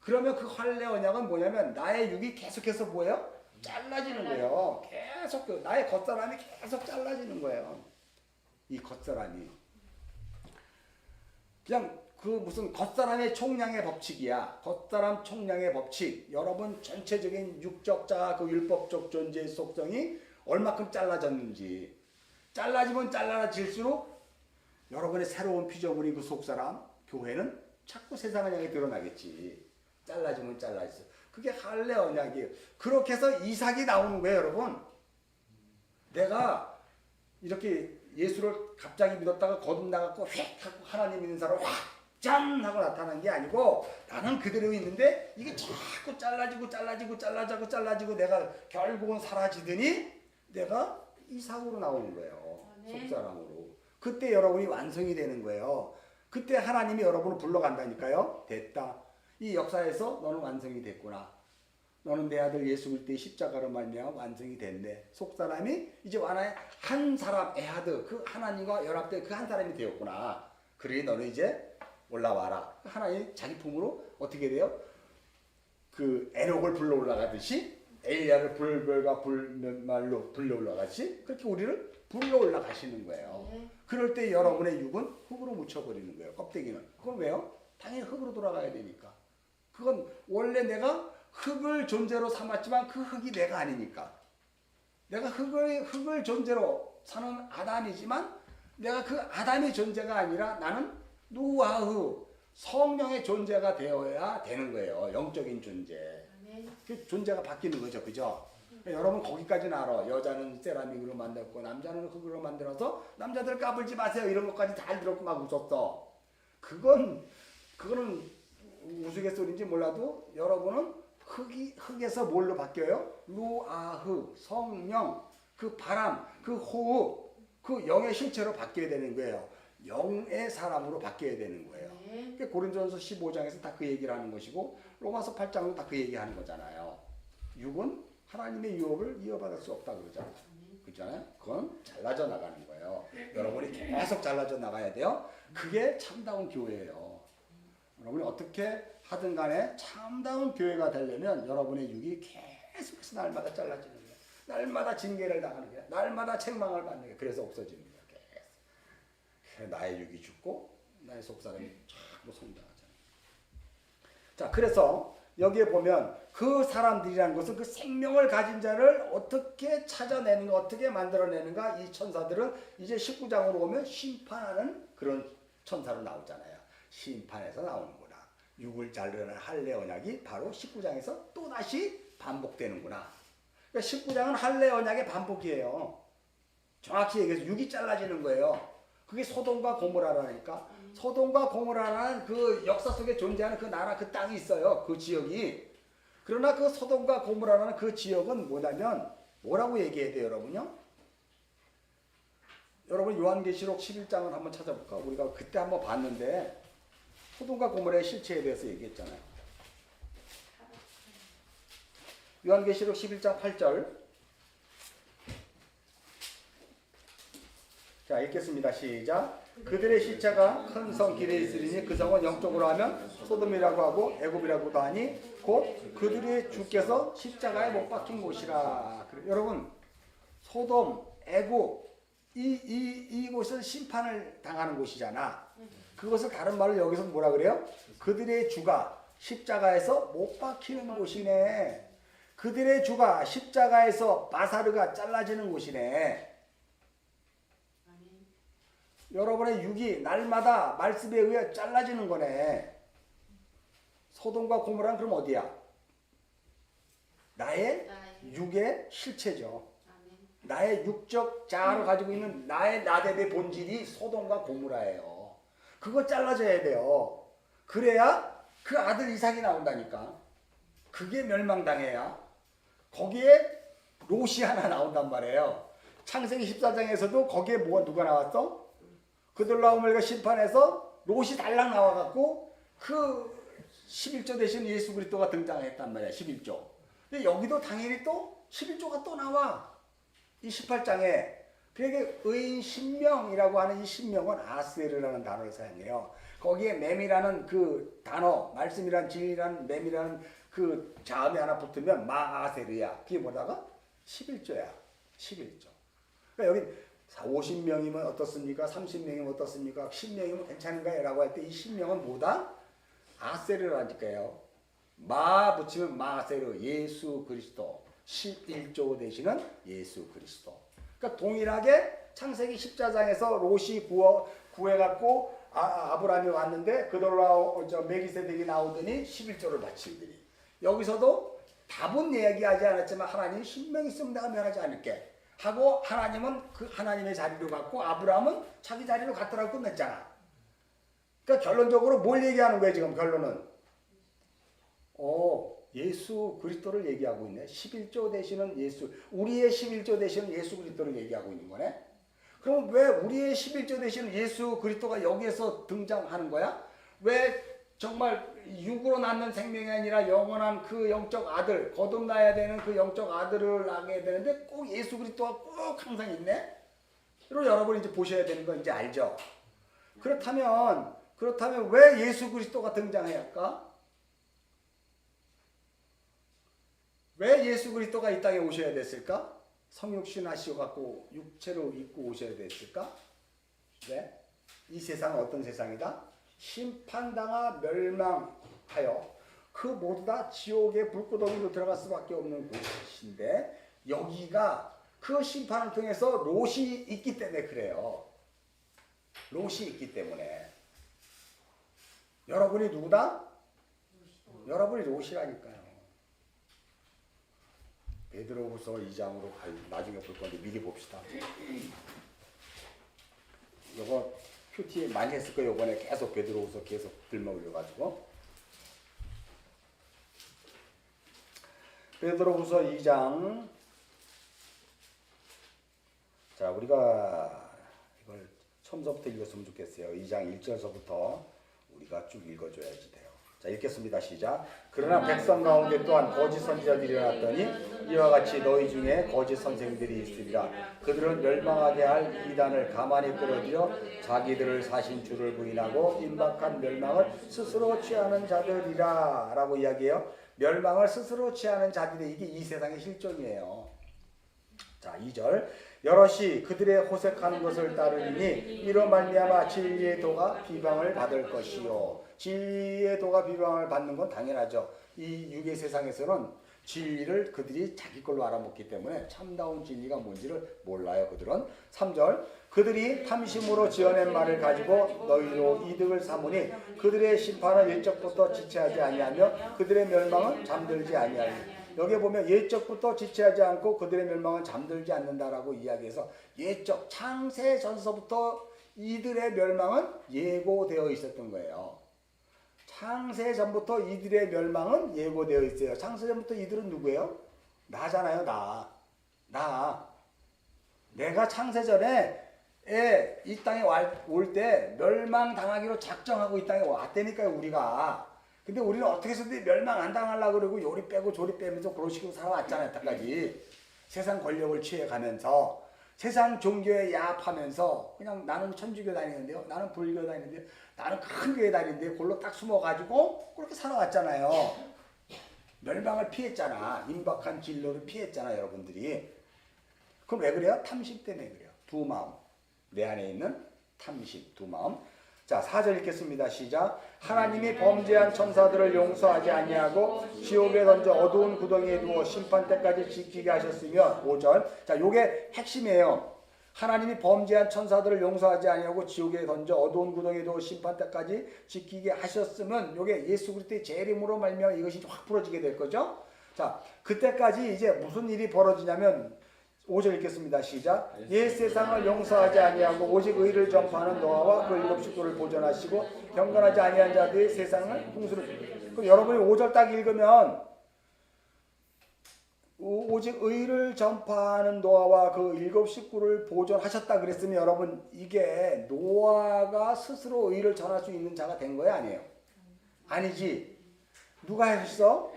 그러면 그 할례 언약은 뭐냐면 나의 육이 계속해서 뭐예요? 잘라지는 거예요. 계속 나의 겉사람이 계속 잘라지는 거예요. 이 겉사람이 그냥 그 무슨 겉사람의 총량의 법칙이야. 겉사람 총량의 법칙. 여러분 전체적인 육적 자 그 율법적 존재의 속성이 얼마큼 잘라졌는지. 잘라지면 잘라질수록 여러분의 새로운 피조물인 그 속사람 교회는 자꾸 세상을 향해 드러나겠지. 잘라지면 잘라졌어. 그게 할례 언약이에요. 그렇게 해서 이삭이 나오는 거예요, 여러분. 내가 이렇게 예수를 갑자기 믿었다가 거듭나갖고 휙 하고 하나님 믿는 사람 확 짠 하고 나타난 게 아니고 나는 그대로 있는데 이게 자꾸 잘라지고 내가 결국은 사라지더니 내가 이삭으로 나오는 거예요. 속사람으로. 그때 여러분이 완성이 되는 거예요. 그때 하나님이 여러분을 불러간다니까요. 됐다. 이 역사에서 너는 완성이 됐구나. 너는 내 아들 예수 그리스도의 십자가로 말미암아 완성이 됐네. 속사람이 이제 완화의 한 사람 에하드 그 하나님과 연합된 그 한 사람이 되었구나. 그러니 너는 이제 올라와라. 하나님 자기 품으로 어떻게 돼요? 그 에녹을 불러 올라가듯이 엘리야를 불별과 불말로 불러 올라가듯이 그렇게 우리를 불러 올라가시는 거예요. 그럴 때 여러분의 육은 흙으로 묻혀버리는 거예요. 껍데기는. 그건 왜요? 당연히 흙으로 돌아가야 되니까. 그건 원래 내가 흙을 존재로 삼았지만 그 흙이 내가 아니니까. 내가 흙을 존재로 사는 아담이지만 내가 그 아담의 존재가 아니라 나는 누아흐 성령의 존재가 되어야 되는 거예요. 영적인 존재. 그 존재가 바뀌는 거죠. 그죠? 여러분 거기까지는 알아. 여자는 세라믹으로 만들었고 남자는 흙으로 만들어서 남자들 까불지 마세요. 이런 것까지 잘 들었고 막 웃었어. 그거는 우스갯소리인지 몰라도 여러분은 흙에서 뭘로 바뀌어요? 루아흐 성령 그 바람 그 호흡 그 영의 실체로 바뀌어야 되는 거예요. 영의 사람으로 바뀌어야 되는 거예요. 그러니까 고린도전서 15장에서 다 그 얘기를 하는 것이고 로마서 8장도 다 그 얘기하는 거잖아요. 육은 하나님의 유업을 이어받을 수 없다 그러잖아요. 그렇잖아요. 그건 잘라져 나가는 거예요. 여러분이 계속 잘라져 나가야 돼요. 그게 참다운 교회예요. 여러분이 어떻게 하든 간에 참다운 교회가 되려면 여러분의 육이 계속해서 날마다 잘라지는 거예요. 날마다 징계를 당하는 거예요. 날마다 책망을 받는 거예요. 그래서 없어지는 거예요. 계속. 나의 육이 죽고 나의 속사람이 자꾸 성장하잖아요. 자, 그래서 여기에 보면 그 사람들이라는 것은 그 생명을 가진 자를 어떻게 찾아내는가, 어떻게 만들어내는가. 이 천사들은 이제 19장으로 오면 심판하는 그런 천사로 나오잖아요. 심판에서 나오는구나. 육을 자르는 할례 언약이 바로 19장에서 또다시 반복되는구나. 그러니까 19장은 할례 언약의 반복이에요. 정확히 얘기해서 육이 잘라지는 거예요. 그게 소돔과 고모라라니까. 소돔과 고모라라는 그 역사 속에 존재하는 그 나라, 그 땅이 있어요. 그 지역이. 그러나 그 소돔과 고모라라는 그 지역은 뭐냐면 뭐라고 얘기해야 돼요, 여러분요? 여러분 요한계시록 11장을 한번 찾아볼까? 우리가 그때 한번 봤는데 소돔과 고모라의 실체에 대해서 얘기했잖아요. 요한계시록 11장 8절. 자, 읽겠습니다. 시작. 그들의 시체가 큰 성 길에 있으리니 그 성은 영적으로 하면 소돔이라고 하고 애굽이라고도 하니 곧 그들의 주께서 십자가에 못 박힌 곳이라. 여러분, 소돔, 애굽 이곳은 심판을 당하는 곳이잖아. 그것을 다른 말로 여기서 뭐라 그래요? 그들의 주가 십자가에서 못 박히는 곳이네. 그들의 주가 십자가에서 바사르가 잘라지는 곳이네. 여러분의 육이 날마다 말씀에 의해 잘라지는 거네. 소돔과 고모라는 그럼 어디야? 나의 육의 실체죠. 나의 육적 자아를 가지고 있는 나의 나대의 본질이 소돔과 고모라예요. 그거 잘라져야 돼요. 그래야 그 아들 이삭이 나온다니까. 그게 멸망당해야 거기에 롯이 하나 나온단 말이에요. 창세기 14장에서도 거기에 누가 나왔어? 그들라오멜과 심판에서 롯이 달랑 나와갖고 그 11조 대신 예수 그리스도가 등장했단 말이야. 11조. 근데 여기도 당연히 또 11조가 또 나와. 이 18장에. 그게 의인 신명이라고 하는 이 신명은 아스에르라는 단어를 사용해요. 거기에 맴이라는 그 단어, 말씀이란 진리라는 맴이라는 그 자음이 하나 붙으면 마아세르야. 그게 뭐다가? 11조야. 11조. 그러니까 여기 50명이면 어떻습니까? 30명이면 어떻습니까? 10명이면 괜찮은가요? 라고 할 때 이 10명은 뭐다? 아세르라니까요. 마 붙이면 마세르, 예수 그리스도. 11조 되시는 예수 그리스도. 그러니까 동일하게 창세기 14장에서 롯이 구해갖고 아브라함이 왔는데 그들로 멜기세덱이 나오더니 11조를 바치더니 여기서도 답은 얘기하지 않았지만 하나님 신명이 있으면 내가 멸하지 않을게 하고 하나님은 그 하나님의 자리로 갔고 아브라함은 자기 자리로 갔더라고 끝냈잖아. 그러니까 결론적으로 뭘 얘기하는 거예요 지금 결론은? 예수 그리스도를 얘기하고 있네. 11조 되시는 예수, 우리의 11조 되시는 예수 그리스도를 얘기하고 있는 거네. 그럼 왜 우리의 11조 되시는 예수 그리스도가 여기에서 등장하는 거야? 왜 정말 육으로 낳는 생명이 아니라 영원한 그 영적 아들, 거듭나야 되는 그 영적 아들을 낳게 되는데 꼭 예수 그리스도가 꼭 항상 있네? 그리고 여러분이 이제 보셔야 되는 거 이제 알죠? 그렇다면 왜 예수 그리스도가 등장해야 할까? 왜 예수 그리스도가 이 땅에 오셔야 됐을까? 성육신 하시고 육체로 입고 오셔야 됐을까? 왜? 이 세상은 어떤 세상이다? 심판당하 멸망하여 그 모두 다 지옥의 불구덩이로 들어갈 수밖에 없는 곳인데 여기가 그 심판을 통해서 롯이 있기 때문에 그래요. 롯이 있기 때문에. 여러분이 누구다? 여러분이 롯이라니까요. 베드로후서 2장으로 나중에 볼 건데 미리 봅시다. 이거 큐티 많이 했을 거예요. 이번에 계속 베드로후서 계속 들먹여가지고. 베드로후서 2장. 자, 우리가 처음서부터 읽었으면 좋겠어요. 2장 1절서부터 우리가 쭉 읽어줘야지 돼요. 자, 읽겠습니다. 시작. 그러나 백성 가운데 또한 거짓 선지자들이 일어났더니 이와 같이 너희 중에 거짓 선생들이 있으리라. 그들은 멸망하게 할 이단을 가만히 끌어들여 자기들을 사신 주를 부인하고 임박한 멸망을 스스로 취하는 자들이라 라고 이야기해요. 멸망을 스스로 취하는 자들이 이게 이 세상의 실정이에요. 자, 2절. 여럿이 그들의 호색하는 것을 따르니 이로 말미암아 진리의 도가 비방을 받을 것이요. 진리의 도가 비방을 받는 건 당연하죠. 이 유괴 세상에서는 진리를 그들이 자기 걸로 알아먹기 때문에 참다운 진리가 뭔지를 몰라요. 그들은. 3절. 그들이 탐심으로 지어낸 말을 가지고 너희로 이득을 삼으니 그들의 심판은 옛적부터 지체하지 아니하며 그들의 멸망은 잠들지 아니하니. 여기에 보면 옛적부터 지체하지 않고 그들의 멸망은 잠들지 않는다라고 이야기해서 옛적 창세 전서부터 이들의 멸망은 예고되어 있었던 거예요. 창세 전부터 이들의 멸망은 예고되어 있어요. 창세 전부터 이들은 누구예요? 나잖아요. 내가 창세 전에 이 땅에 올 때 멸망당하기로 작정하고 이 땅에 왔다니까요. 우리가. 근데 우리는 어떻게 해서든 멸망 안 당하려고 그러고 요리 빼고 조리 빼면서 그런 식으로 살아왔잖아요. 여태까지. 세상 권력을 취해가면서 세상 종교에 야합하면서 그냥 나는 천주교 다니는데요. 나는 불교 다니는데요. 나는 큰 교회 다니는데요. 그걸로 딱 숨어가지고 그렇게 살아왔잖아요. 멸망을 피했잖아. 임박한 진로를 피했잖아. 여러분들이. 그럼 왜 그래요? 탐심 때문에 그래요. 두 마음. 내 안에 있는 탐심, 두 마음. 자, 4절 읽겠습니다. 시작. 하나님이 범죄한 천사들을 용서하지 아니하고 지옥에 던져 어두운 구덩이에 두어 심판 때까지 지키게 하셨으며 5절. 자, 요게 핵심이에요. 하나님이 범죄한 천사들을 용서하지 아니하고 지옥에 던져 어두운 구덩이에 두어 심판 때까지 지키게 하셨으면 요게 예수 그리스도의 재림으로 말미암아 이것이 확 풀어지게 될 거죠. 자, 그때까지 이제 무슨 일이 벌어지냐면 5절 읽겠습니다. 시작. 옛 세상을 용서하지 아니하고 오직 의를 전파하는 노아와 그 일곱 식구를 보존하시고 경건하지 아니한 자들이 세상을 홍수로. 그럼 여러분이 5절 딱 읽으면 오직 의를 전파하는 노아와 그 일곱 식구를 보존하셨다 그랬으면 여러분 이게 노아가 스스로 의를 전할 수 있는 자가 된 거야 아니에요? 아니지. 누가 했어?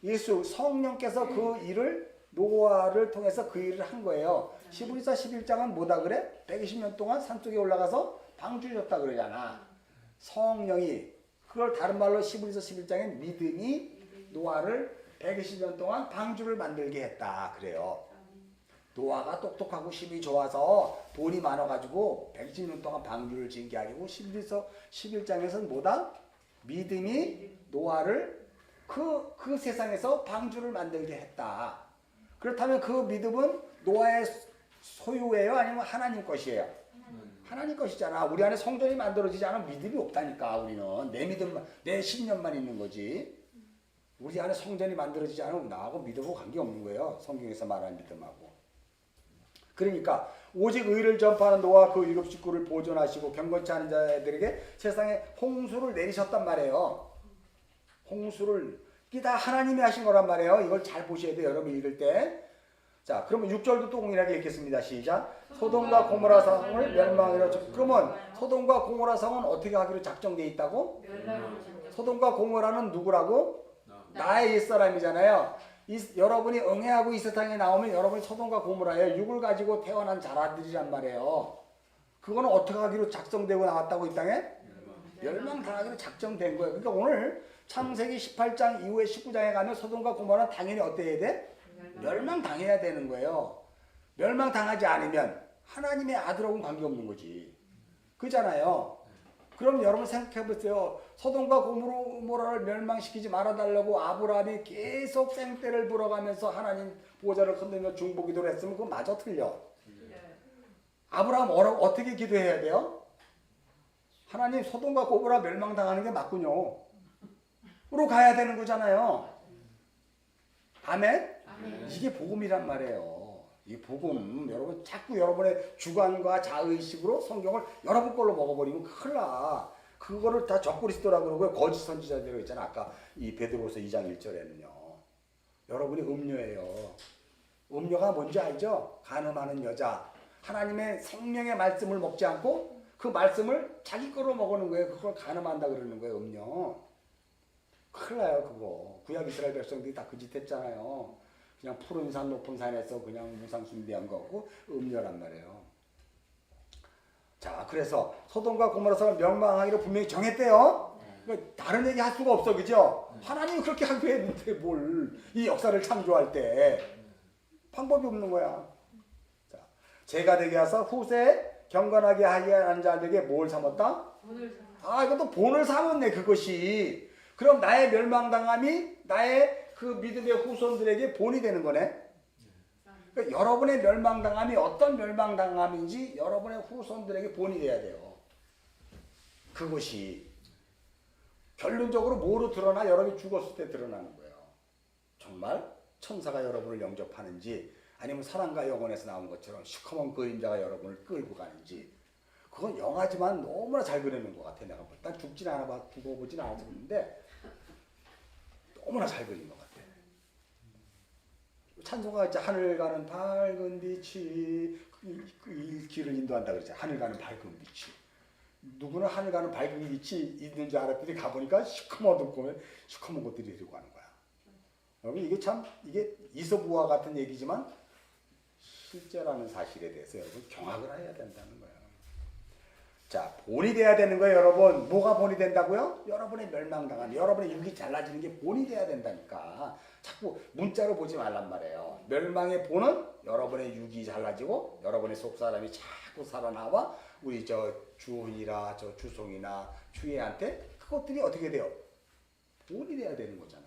예수. 성령께서 그 일을 노아를 통해서 그 일을 한 거예요. 히브리서 11장은 뭐다 그래? 120년 동안 산속에 올라가서 방주셨다 그러잖아. 성령이. 그걸 다른 말로 히브리서 11장엔 믿음이 노아를 120년 동안 방주를 만들게 했다 그래요. 노아가 똑똑하고 힘이 좋아서 돈이 많아가지고 120년 동안 방주를 지은 게 아니고 히브리서 11장에서는 뭐다? 믿음이 노아를 그 세상에서 방주를 만들게 했다. 그렇다면 그 믿음은 노아의 소유예요? 아니면 하나님 것이에요? 하나님 것이잖아. 우리 안에 성전이 만들어지지 않으면 믿음이 없다니까. 우리는 내 믿음만, 내 신념만 있는 거지. 우리 안에 성전이 만들어지지 않으면 나하고 믿음하고 관계없는 거예요. 성경에서 말하는 믿음하고. 그러니까 오직 의를 전파하는 노아 그 일곱 식구를 보존하시고 경건치 않은 자들에게 세상에 홍수를 내리셨단 말이에요. 홍수를. 이게 다 하나님이 하신 거란 말이에요. 이걸 잘 보셔야 돼요. 여러분 읽을 때. 자, 그러면 6절도 또 동일하게 읽겠습니다. 시작. 소돔과 고모라 성을 멸망하기로. 그러면 소돔과 고모라 성은 어떻게 하기로 작정되어 있다고? 소돔과 고모라는 누구라고? 나의 옛사람이잖아요. 여러분이 응애하고 이 세상에 나오면 여러분이 소돔과 고모라예요. 육을 가지고 태어난 자라들이란 말이에요. 그거는 어떻게 하기로 작정되고 나왔다고 이 땅에? 멸망당하기로 작정된 거예요. 그러니까 오늘 창세기 18장 이후에 19장에 가면 소돔과 고모라는 당연히 어때야 돼? 멸망당해야 되는 거예요. 멸망당하지 않으면 하나님의 아들하고는 관계없는 거지. 그잖아요. 그럼 여러분 생각해 보세요. 소돔과 고모라를 멸망시키지 말아달라고 아브라함이 계속 생떼를 불어가면서 하나님 보좌를 흔들며 중보기도를 했으면 그거 마저 틀려. 아브라함 어떻게 기도해야 돼요? 하나님 소돔과 고모라 멸망당하는 게 맞군요. 으로 가야 되는 거잖아요. 아멘? 이게 복음이란 말이에요. 이 복음. 여러분 자꾸 여러분의 주관과 자의식으로 성경을 여러분 걸로 먹어버리면 큰일 나. 그거를 다 적그리스도라고 그러고요. 거짓 선지자들이라고 있잖아. 아까 이 베드로서 2장 1절에는요. 여러분이 음료예요. 음료가 뭔지 알죠? 간음하는 여자. 하나님의 생명의 말씀을 먹지 않고 그 말씀을 자기 거로 먹는 거예요. 그걸 간음한다 그러는 거예요. 음료. 큰일 나요. 그거. 구약 이스라엘 백성들이 다 그 짓 했잖아요. 그냥 푸른 산 높은 산에서 그냥 무상 숭배한 거고 음료란 말이에요. 자, 그래서 소돔과 고모라 성을 멸망하기로 분명히 정했대요. 그러니까 다른 얘기 할 수가 없어, 그죠? 하나님이 그렇게 하기로 했는데 뭘 이 역사를 창조할 때 방법이 없는 거야. 자, 제가 되게 하사 후세에 경건하게 하게 하는 자들에게 뭘 삼았다? 이것도 본을 삼았네, 그것이. 그럼 나의 멸망당함이 나의 그 믿음의 후손들에게 본이 되는 거네. 그러니까 여러분의 멸망당함이 어떤 멸망당함인지 여러분의 후손들에게 본이 돼야 돼요. 그것이 결론적으로 뭐로 드러나? 여러분이 죽었을 때 드러나는 거예요. 정말 천사가 여러분을 영접하는지 아니면 사랑과 영혼에서 나온 것처럼 시커먼 그림자가 여러분을 끌고 가는지 그건 영화지만 너무나 잘 그리는 것 같아. 내가 볼 때. 난 죽진 않아 죽어보진 않아서 그런데 너무나 잘 그린 것 같아. 찬송가 이제 하늘 가는 밝은 빛이 이 길을 인도한다 그러지. 하늘 가는 밝은 빛이. 누구는 하늘 가는 밝은 빛이 있는 줄 알았더니 가보니까 시커먼 것들이 이러고 가는 거야. 여러분 이게 참 이게 이솝우화 같은 얘기지만 실제라는 사실에 대해서 여러분 경악을 해야 된다는 거예요. 자, 본이 돼야 되는 거예요, 여러분. 뭐가 본이 된다고요? 여러분의 멸망당한, 여러분의 육이 잘라지는 게 본이 돼야 된다니까. 자꾸 문자로 보지 말란 말이에요. 멸망의 본은 여러분의 육이 잘라지고 여러분의 속사람이 자꾸 살아나와 우리 저 주훈이나 저 주송이나 주혜한테 그것들이 어떻게 돼요? 본이 돼야 되는 거잖아.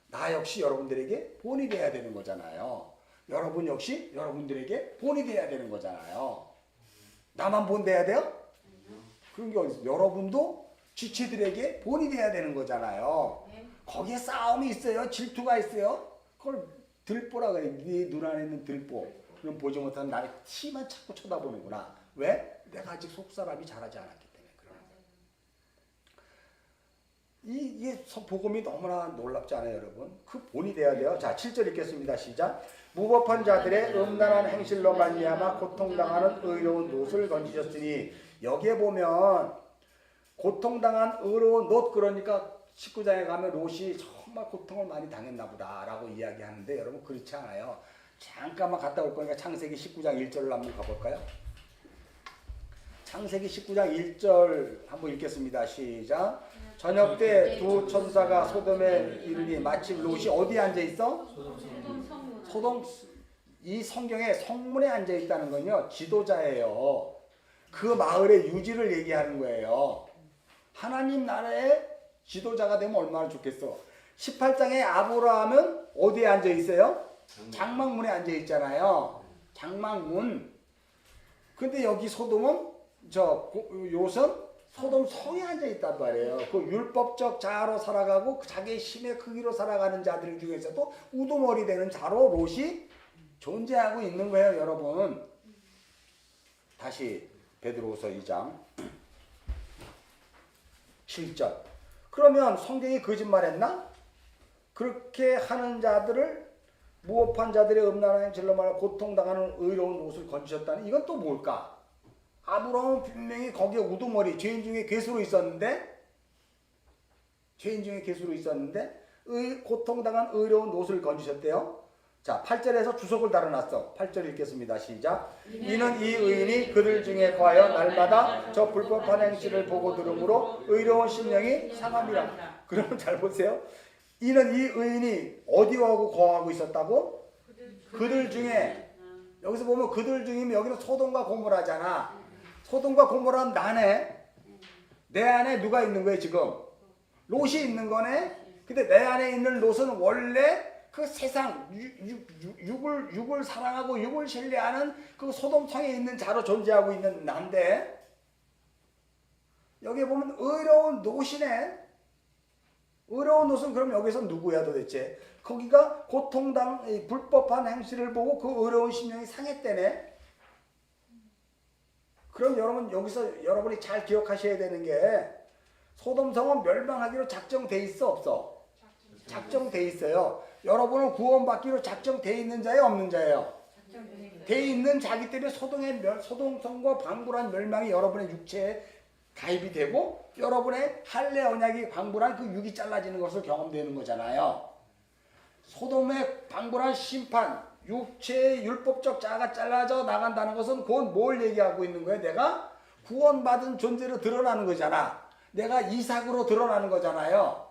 나 역시 여러분들에게 본이 돼야 되는 거잖아요. 여러분 역시 여러분들에게 본이 돼야 되는 거잖아요. 나만 본 돼야 돼요? 그런 게 어딨어? 여러분도 지체들에게 본이 돼야 되는 거잖아요. 거기에 싸움이 있어요. 질투가 있어요. 그걸 들보라 그래. 네 눈 안에 있는 들보. 그럼 보지 못하는 나의 티만 자꾸 쳐다보는구나. 왜? 내가 아직 속사람이 자라지 않았기 때문에 그러는 거예요. 이게 복음이 너무나 놀랍지 않아요, 여러분? 그 본이 돼야 돼요. 자, 7절 읽겠습니다. 시작. 무법한 자들의 음란한 행실로 말미암아 고통당하는 의로운 놋을 건지셨으니 여기에 보면 고통당한 의로운 놋 그러니까 19장에 가면 롯이 정말 고통을 많이 당했나 보다라고 이야기하는데 여러분 그렇지 않아요. 잠깐만 갔다 올 거니까 창세기 19장 1절을 한번 가볼까요? 창세기 19장 1절 한번 읽겠습니다. 시작. 저녁 때 두 천사가 소돔에 이르니 마침 롯이 어디에 앉아 있어? 소돔. 이 성경에 성문에 앉아 있다는 건요 지도자예요. 그 마을의 유지를 얘기하는 거예요. 하나님 나라의 지도자가 되면 얼마나 좋겠어. 18장에 아브라함은 어디에 앉아 있어요? 장막문에 앉아 있잖아요. 장막문. 근데 여기 소돔은 롯은 소돔 성에 앉아 있단 말이에요. 그 율법적 자아로 살아가고 자기의 힘의 크기로 살아가는 자들 중에서도 우두머리 되는 자로 롯이 존재하고 있는 거예요, 여러분. 다시 베드로후서 2장 7절. 그러면 성경이 거짓말했나? 그렇게 하는 자들을 무법한 자들의 음란한 질로 말하 고통당하는 의로운 롯을 건지셨다니 이건 또 뭘까? 아브라함은 분명히 거기에 우두머리 죄인 중에 괴수로 있었는데 고통당한 의로운 롯을 건지셨대요. 자, 8절에서 주석을 달아놨어. 8절 읽겠습니다. 시작. 이는 이 의인이 그들 중에 거하여 날마다 저 불법한 행실을 보고 들으므로 의로운 심령이 상함이라. 그러면 잘 보세요. 이는 이 의인이 어디와 거하고 있었다고? 그들 중에. 여기서 보면 그들 중이면 여기는 소돔과 고모라잖아. 소돔과 고모라는 나네. 내 안에 누가 있는 거예요 지금? 롯이 있는 거네. 근데 내 안에 있는 롯은 원래 그 세상 육을 사랑하고 육을 신뢰하는 그 소돔성에 있는 자로 존재하고 있는 난데 여기 보면 의로운 롯이네. 의로운 롯은 그럼 여기서 누구야 도대체? 거기가 불법한 행실을 보고 그 의로운 심령이 상했대네. 그럼 여러분 여기서 여러분이 잘 기억하셔야 되는 게 소돔성은 멸망하기로 작정돼 있어 없어? 작정돼 있어요. 여러분은 구원받기로 작정돼 있는 자예요 없는 자예요? 돼 있는 자기 때문에 소동성과 방불한 멸망이 여러분의 육체에 가입이 되고 여러분의 할례 언약이 방불한 그 육이 잘라지는 것을 경험되는 거잖아요. 소돔의 방불한 심판, 육체의 율법적 자아가 잘라져 나간다는 것은 그건 뭘 얘기하고 있는 거예요? 내가 구원받은 존재로 드러나는 거잖아. 내가 이삭으로 드러나는 거잖아요.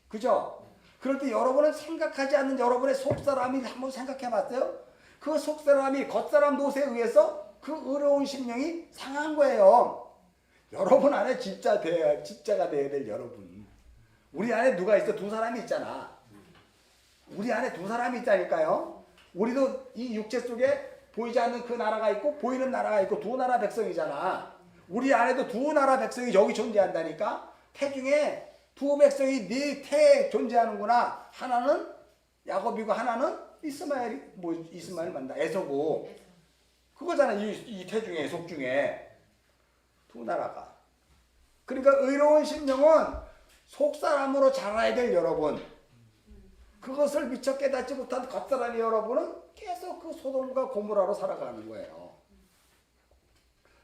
그죠? 그럴 때 여러분은 생각하지 않는 여러분의 속사람이 한번 생각해 봤어요? 그 속사람이 겉사람 노세에 의해서 그 어려운 심령이 상한 거예요. 여러분 안에 진짜가 돼야 될 여러분. 우리 안에 누가 있어? 두 사람이 있잖아. 우리 안에 두 사람이 있다니까요. 우리도 이 육체 속에 보이지 않는 그 나라가 있고 보이는 나라가 있고 두 나라 백성이잖아. 우리 안에도 두 나라 백성이 여기 존재한다니까. 태중에 두 백성이 네 태에 존재하는구나. 하나는 야곱이고 하나는 이스마엘 만다. 에서고. 그거잖아. 이 태중에 속 중에 두 나라가. 그러니까 의로운 심령은 속사람으로 자라야 될 여러분. 그것을 미처 깨닫지 못한 겉사람이 여러분은 계속 그 소돔과 고모라로 살아가는 거예요.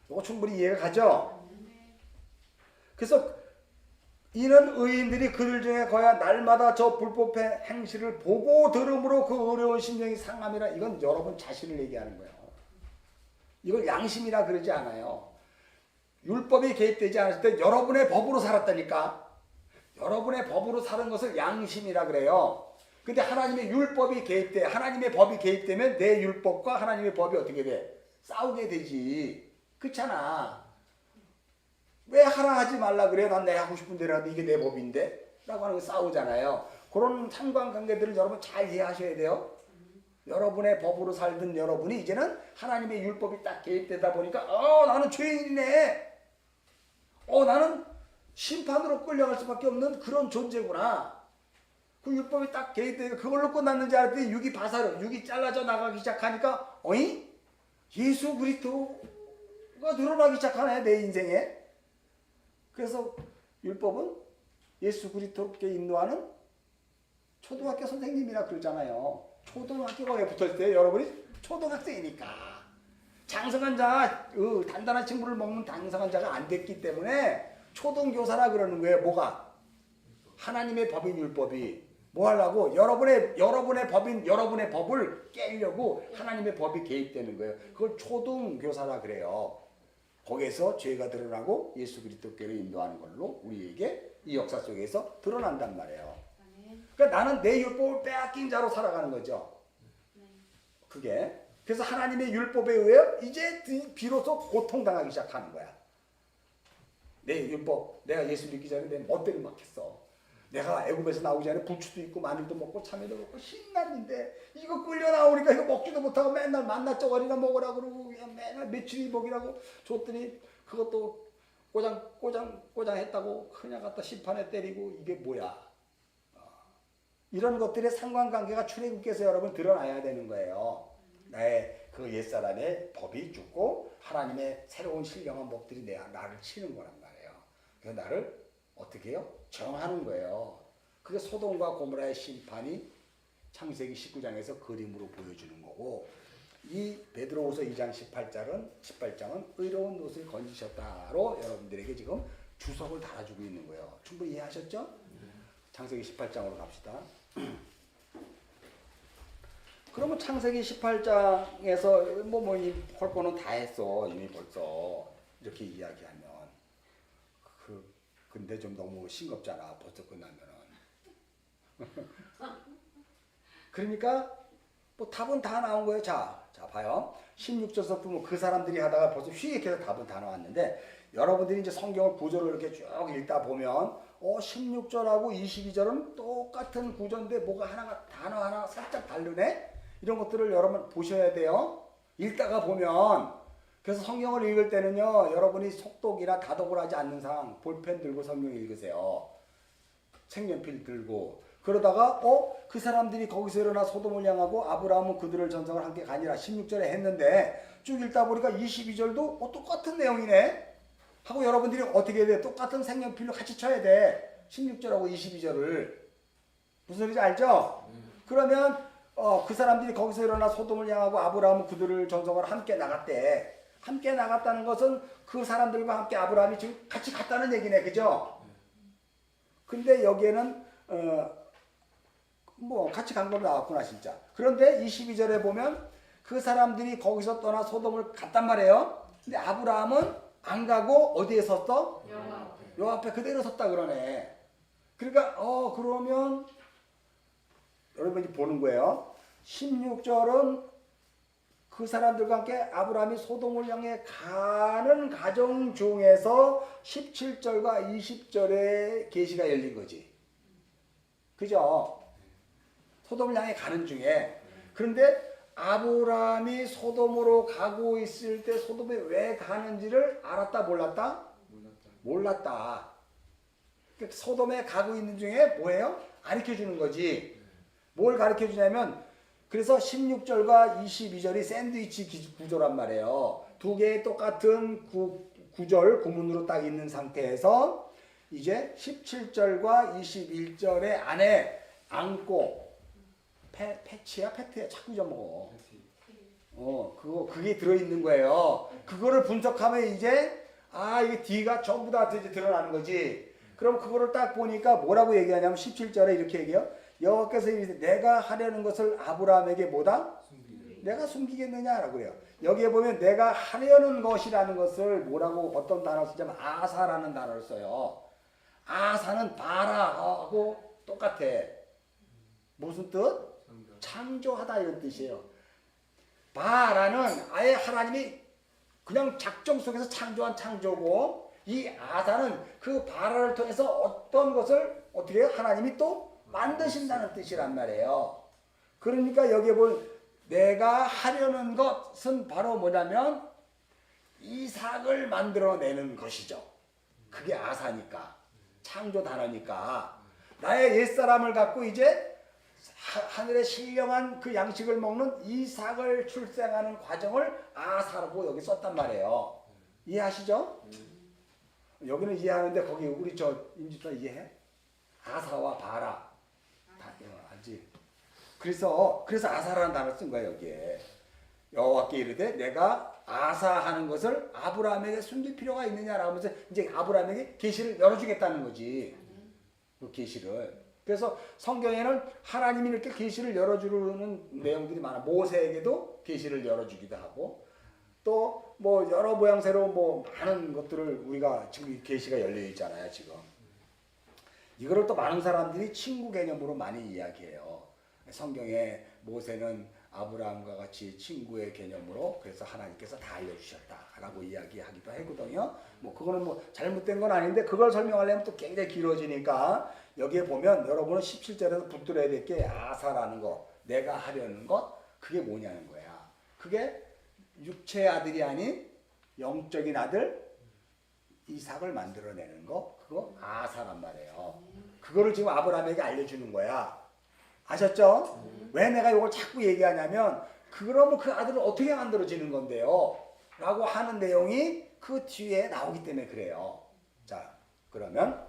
이거 충분히 이해가 가죠? 그래서 이는 의인들이 그들 중에 거야 날마다 저 불법의 행실을 보고 들음으로 그 어려운 심령이 상함이라. 이건 여러분 자신을 얘기하는 거예요. 이걸 양심이라 그러지 않아요. 율법이 개입되지 않았을 때 여러분의 법으로 살았다니까. 여러분의 법으로 사는 것을 양심이라 그래요. 근데 하나님의 율법이 개입돼. 하나님의 법이 개입되면 내 율법과 하나님의 법이 어떻게 돼? 싸우게 되지. 그렇잖아. 왜 하라 하지 말라 그래? 난 내가 하고 싶은 대로 하는데 이게 내 법인데? 라고 하는 거 싸우잖아요. 그런 상관관계들을 여러분 잘 이해하셔야 돼요. 여러분의 법으로 살던 여러분이 이제는 하나님의 율법이 딱 개입되다 보니까 나는 죄인이네. 나는 심판으로 끌려갈 수밖에 없는 그런 존재구나. 그 율법이 딱 개입되니까 그걸로 끝났는지 알았더니 육이 잘라져 나가기 시작하니까 예수 그리스도가 드러나기 시작하네 내 인생에. 그래서 율법은 예수 그리스도께 인도하는 초등학교 선생님이라 그러잖아요. 초등학교가 왜 붙었을 때 여러분이 초등학생이니까. 장성한 자, 단단한 친구를 먹는 장성한 자가 안 됐기 때문에 초등교사라 그러는 거예요. 뭐가? 하나님의 법인 율법이. 뭐 하려고? 여러분의 법인 여러분의 법을 깨려고 하나님의 법이 개입되는 거예요. 그걸 초등교사라 그래요. 거기에서 죄가 드러나고 예수 그리스도께로 인도하는 걸로 우리에게 이 역사 속에서 드러난단 말이에요. 그러니까 나는 내 율법을 빼앗긴 자로 살아가는 거죠. 그게. 그래서 하나님의 율법에 의해 이제 비로소 고통당하기 시작하는 거야. 내 율법, 내가 예수 믿기 전에 내 멋대로 막 했어. 내가 애굽에서 나오기 전에 부추도 있고 마늘도 먹고 참외도 먹고 신났는데 이거 끌려 나오니까 이거 먹지도 못하고 맨날 만나 쪼가리나 먹으라 그러고 맨날 며칠이 먹이라고 줬더니 그것도 꼬장 했다고 그냥 갖다 심판에 때리고. 이게 뭐야? 이런 것들의 상관관계가 출애굽께서 여러분 드러나야 되는 거예요. 나의 그 옛사람의 법이 죽고 하나님의 새로운 신령한 법들이 나를 치는 거란 말이에요. 그래서 나를 어떻게 해요? 정하는 거예요. 그게 소돔과 고모라의 심판이 창세기 19장에서 그림으로 보여주는 거고, 이 베드로후서 2장 18장은 의로운 옷을 건지셨다로 여러분들에게 지금 주석을 달아주고 있는 거예요. 충분히 이해하셨죠? 창세기 18장으로 갑시다. 그러면 창세기 18장에서 할 거는 다 했어. 이미 벌써 이렇게 이야기하면. 근데 좀 너무 싱겁잖아. 벌써 끝나면은. 그러니까 답은 다 나온 거예요. 자 봐요. 16절서 보면 그 사람들이 하다가 벌써 휘익해서 답은 다 나왔는데, 여러분들이 이제 성경을 구조를 이렇게 쭉 읽다 보면 16절하고 22절은 똑같은 구조인데 뭐가 단어 하나 살짝 다르네? 이런 것들을 여러분 보셔야 돼요. 읽다가 보면. 그래서 성경을 읽을 때는요, 여러분이 속독이나 다독을 하지 않는 상 볼펜 들고 성경 읽으세요. 색연필 들고. 그러다가 그 사람들이 거기서 일어나 소돔을 향하고 아브라함은 그들을 전성을 함께 가니라 16절에 했는데, 쭉 읽다 보니까 22절도 똑같은 내용이네 하고 여러분들이 어떻게 해야 돼? 똑같은 색연필로 같이 쳐야 돼. 16절하고 22절을. 무슨 소리인지 알죠? 그러면 그 사람들이 거기서 일어나 소돔을 향하고 아브라함은 그들을 전성하러 함께 나갔대. 함께 나갔다는 것은 그 사람들과 함께 아브라함이 지금 같이 갔다는 얘기네, 그죠? 근데 여기에는 뭐 같이 간 건 나왔구나 진짜. 그런데 22절에 보면 그 사람들이 거기서 떠나 소돔을 갔단 말이에요. 근데 아브라함은 안 가고 어디에 섰어? 요 앞에 그대로 섰다 그러네. 그러니까 그러면 여러분이 보는 거예요. 16절은 그 사람들과 함께 아브라함이 소돔을 향해 가는 과정 중에서 17절과 20절에 계시가 열린 거지. 그죠? 소돔을 향해 가는 중에. 그런데 아브라함이 소돔으로 가고 있을 때 소돔에 왜 가는지를 알았다 몰랐다? 몰랐다. 소돔에 가고 있는 중에 뭐예요? 가르쳐주는 거지. 뭘 가르쳐주냐면 그래서 16절과 22절이 샌드위치 구조란 말이에요. 두 개의 똑같은 구절 구문으로 딱 있는 상태에서 이제 17절과 21절의 안에 안고 패치야? 패트야? 자꾸 잊어먹어. 그게 들어있는 거예요. 그거를 분석하면 이제 이게 D가 전부 다 이제 드러나는 거지. 그럼 그거를 딱 보니까 뭐라고 얘기하냐면 17절에 이렇게 얘기해요. 여호와께서 내가 하려는 것을 아브라함에게 뭐다? 내가 숨기겠느냐라고 그래요. 여기에 보면 내가 하려는 것이라는 것을 뭐라고 어떤 단어를 쓰냐면 아사라는 단어를 써요. 아사는 바라하고 똑같아. 무슨 뜻? 창조하다 이런 뜻이에요. 바라는 아예 하나님이 그냥 작정 속에서 창조한 창조고 이 아사는 그 바라를 통해서 어떤 것을 어떻게 해요? 하나님이 또 만드신다는 뜻이란 말이에요. 그러니까 여기에 보면 내가 하려는 것은 바로 뭐냐면 이삭을 만들어내는 것이죠. 그게 아사니까 창조 단어니까 나의 옛사람을 갖고 이제 하늘의 신령한 그 양식을 먹는 이삭을 출생하는 과정을 아사라고 여기 썼단 말이에요. 이해하시죠? 여기는 이해하는데 거기 우리 임집사 이해해? 아사와 바라 다 알지? 그래서 아사라는 단어를 쓴 거야 여기에. 여호와께 이르되 내가 아사하는 것을 아브라함에게 숨길 필요가 있느냐라고 하면서 이제 아브라함에게 계시를 열어주겠다는 거지. 그 계시를. 그래서 성경에는 하나님이 이렇게 계시를 열어주는 내용들이 많아. 모세에게도 계시를 열어주기도 하고 또 뭐 여러 모양새로 뭐 많은 것들을 우리가 지금 계시가 열려 있잖아요 지금. 이거를 또 많은 사람들이 친구 개념으로 많이 이야기해요. 성경에 모세는 아브라함과 같이 친구의 개념으로 그래서 하나님께서 다 알려주셨다라고 이야기하기도 하거든요. 뭐 그거는 뭐 잘못된 건 아닌데 그걸 설명하려면 또 굉장히 길어지니까 여기에 보면 여러분은 17절에서 붙들어야 될 게 아사라는 거, 내가 하려는 것, 그게 뭐냐는 거야. 그게 육체의 아들이 아닌 영적인 아들 이삭을 만들어내는 거, 그거 아사란 말이에요. 그거를 지금 아브라함에게 알려주는 거야. 아셨죠? 왜 내가 이걸 자꾸 얘기하냐면 그러면 그 아들은 어떻게 만들어지는 건데요? 라고 하는 내용이 그 뒤에 나오기 때문에 그래요. 자, 그러면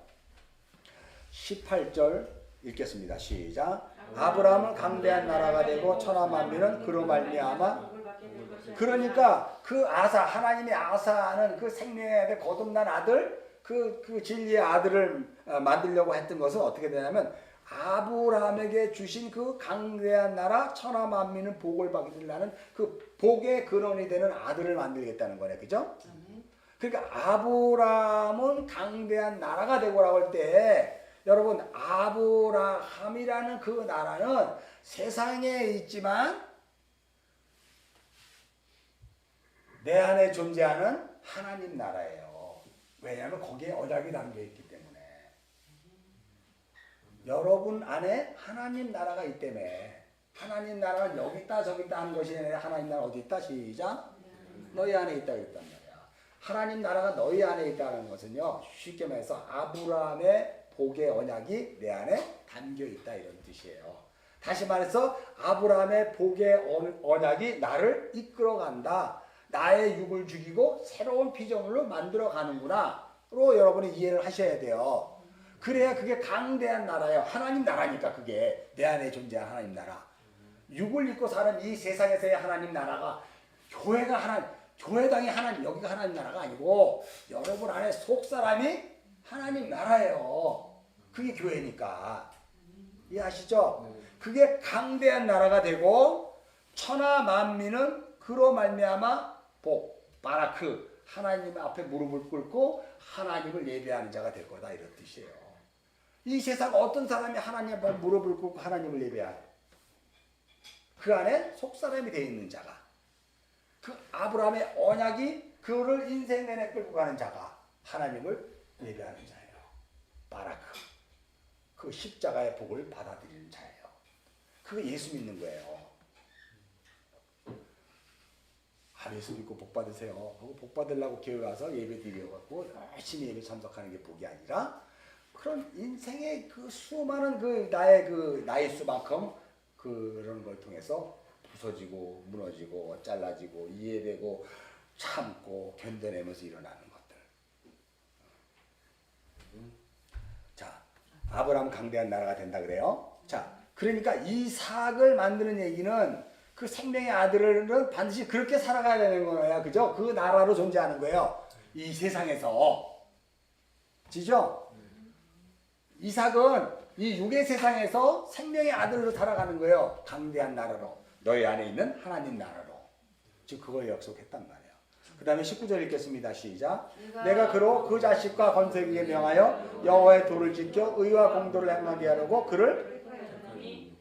18절 읽겠습니다. 시작. 아브라함은 강대한 나라가 되고 천하 만민은 그로 말미암아. 그러니까 그 아사, 하나님의 아사는 그 생명의 거듭난 아들, 그 진리의 아들을 만들려고 했던 것은 어떻게 되냐면 아브라함에게 주신 그 강대한 나라 천하 만민은 복을 받으려는 그 복의 근원이 되는 아들을 만들겠다는 거네. 그죠? 그러니까 아브라함은 강대한 나라가 되고라고 할 때 여러분 아브라함이라는 그 나라는 세상에 있지만 내 안에 존재하는 하나님 나라예요. 왜냐하면 거기에 언약이 담겨있기 때문에. 여러분 안에 하나님 나라가 있기 때문에. 하나님 나라는 여기 있다 저기 있다 하는 것이 아니라 하나님 나라 어디 있다? 시작. 너희 안에 있다 그랬단 말이야. 하나님 나라가 너희 안에 있다는 것은요, 쉽게 말해서 아브라함의 복의 언약이 내 안에 담겨있다 이런 뜻이에요. 다시 말해서 아브라함의 복의 언약이 나를 이끌어간다. 나의 육을 죽이고 새로운 피조물로 만들어가는구나 로 여러분이 이해를 하셔야 돼요. 그래야 그게 강대한 나라예요. 하나님 나라니까 그게 내 안에 존재한 하나님 나라. 육을 입고 사는 이 세상에서의 하나님 나라가 교회가 교회당이 하나님, 여기가 하나님 나라가 아니고 여러분 안에 속 사람이 하나님 나라예요. 그게 교회니까. 이해하시죠? 그게 강대한 나라가 되고 천하 만민은 그로 말미암아 바라크, 하나님 앞에 무릎을 꿇고 하나님을 예배하는 자가 될 거다, 이런 뜻이에요. 이 세상 어떤 사람이 하나님 앞에 무릎을 꿇고 하나님을 예배하는, 그 안에 속사람이 되어 있는 자가, 그 아브라함의 언약이 그를 인생 내내 끌고 가는 자가 하나님을 예배하는 자예요. 바라크, 그 십자가의 복을 받아들이는 자예요. 그게 예수 믿는 거예요. 예수 믿고 복 받으세요. 복 받으려고 교회 가서 예배 드려갖고 열심히 예배 참석하는 게 복이 아니라, 그런 인생의 그 수많은 나의 수만큼 그런 걸 통해서 부서지고 무너지고 잘라지고 이해되고 참고 견뎌내면서 일어나는 것들. 자, 아브라함 강대한 나라가 된다 그래요. 자, 그러니까 이삭을 만드는 얘기는 그 생명의 아들은 반드시 그렇게 살아가야 되는 거예요. 그죠? 그 나라로 존재하는 거예요. 이 세상에서. 지죠? 이삭은 이 육의 세상에서 생명의 아들로 살아가는 거예요. 강대한 나라로. 너희 안에 있는 하나님 나라로. 즉 그걸 약속했단 말이에요. 그 다음에 19절 읽겠습니다. 시작. 내가 그로 그 자식과 건세기에 명하여 여호와의 도를 지켜 의와 공도를 행하게 하려고 그를,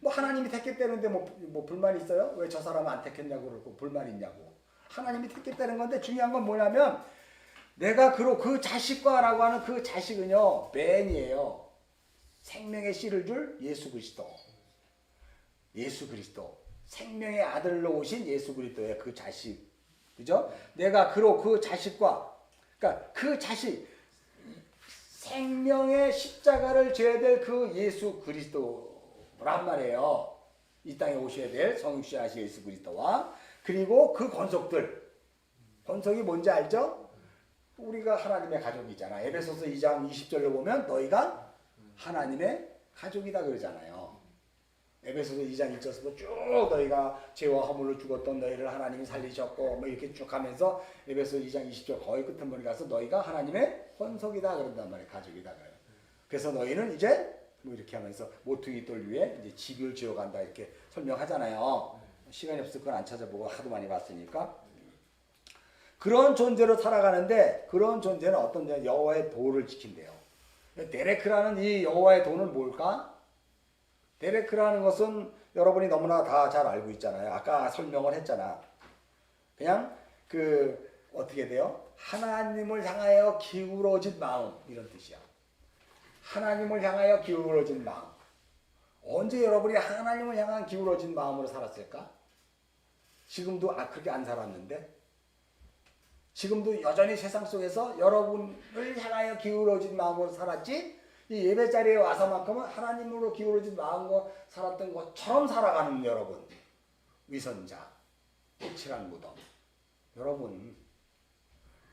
뭐 하나님이 택했다는데 뭐 불만 있어요? 왜 저 사람은 안 택했냐고 그러고 불만 있냐고. 하나님이 택했다는 건데 중요한 건 뭐냐면, 내가 그로 그 자식과라고 하는 그 자식은요, 벤이에요. 생명의 씨를 줄 예수 그리스도. 예수 그리스도. 생명의 아들로 오신 예수 그리스도의 그 자식. 그죠? 내가 그로 그 자식과, 그러니까 그 자식, 생명의 십자가를 져야 될 그 예수 그리스도란 말이에요. 이 땅에 오셔야 될 성육신하신 예수 그리스도와, 그리고 그 권속들. 권속이 뭔지 알죠? 우리가 하나님의 가족이잖아. 에베소서 2장 20절로 보면 너희가 하나님의 가족이다 그러잖아요. 에베소서 2장 1절부터 쭉 너희가 죄와 허물로 죽었던 너희를 하나님이 살리셨고 뭐 이렇게 쭉 하면서 에베소서 2장 20절 거의 끝머리 가서 너희가 하나님의 혼속이다 그런단 말이에요. 가족이다 그래요. 그래서 너희는 이제 뭐 이렇게 하면서 모퉁이 돌 위에 이제 집을 지어간다 이렇게 설명하잖아요. 시간이 없을 건 안 찾아보고 하도 많이 봤으니까. 그런 존재로 살아가는데, 그런 존재는 어떤 존재? 여호와의 도를 지킨대요. 데레크라는 이 여호와의 도는 뭘까? 데레크라는 것은 여러분이 너무나 다 잘 알고 있잖아요. 아까 설명을 했잖아. 그냥 어떻게 돼요? 하나님을 향하여 기울어진 마음, 이런 뜻이야. 하나님을 향하여 기울어진 마음. 언제 여러분이 하나님을 향한 기울어진 마음으로 살았을까? 지금도 그렇게 안 살았는데, 지금도 여전히 세상 속에서 여러분을 향하여 기울어진 마음으로 살았지, 이 예배 자리에 와서만큼은 하나님으로 기울어진 마음으로 살았던 것처럼 살아가는 여러분, 위선자, 끝이란 무덤, 여러분.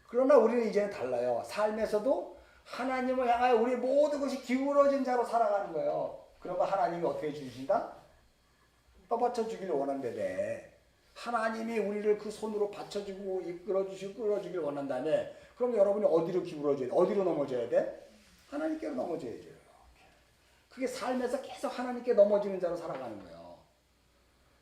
그러나 우리는 이제는 달라요. 삶에서도 하나님을 향하여 우리 모든 것이 기울어진 자로 살아가는 거예요. 그러면 하나님이 어떻게 해주신다? 떠받쳐 주기를 원한다네. 하나님이 우리를 그 손으로 받쳐주고 이끌어주시고 끌어주기를 원한다며. 그럼 여러분이 어디로 기울어져야 돼? 어디로 넘어져야 돼? 하나님께로 넘어져야죠. 그게 삶에서 계속 하나님께 넘어지는 자로 살아가는 거예요.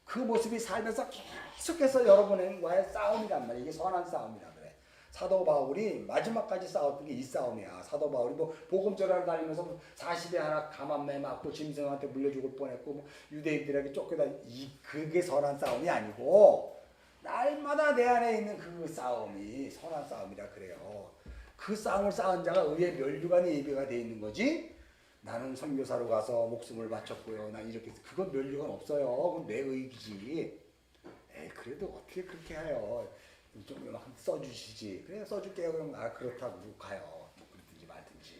그 모습이 삶에서 계속해서 여러분과의 싸움이란 말이에요. 이게 선한 싸움이라 그래. 사도 바울이 마지막까지 싸웠던 게 이 싸움이야. 사도 바울이 뭐 복음전하러 다니면서 40에 하나 가만매 맞고 짐승한테 물려 죽을 뻔했고 뭐 유대인들에게 쫓겨다, 그게 선한 싸움이 아니고 날마다 내 안에 있는 그 싸움이 선한 싸움이라 그래요. 그 싸움을 싸운 자가 의의 면류관의 예배가 돼 있는 거지. 나는 선교사로 가서 목숨을 바쳤고요. 난 이렇게, 그건 면류관 없어요. 그건 내 의기지. 그래도 어떻게 그렇게 해요? 좀 써주시지. 그래 써줄게요. 그럼 그렇다고 가요. 뭐 그러든지 말든지.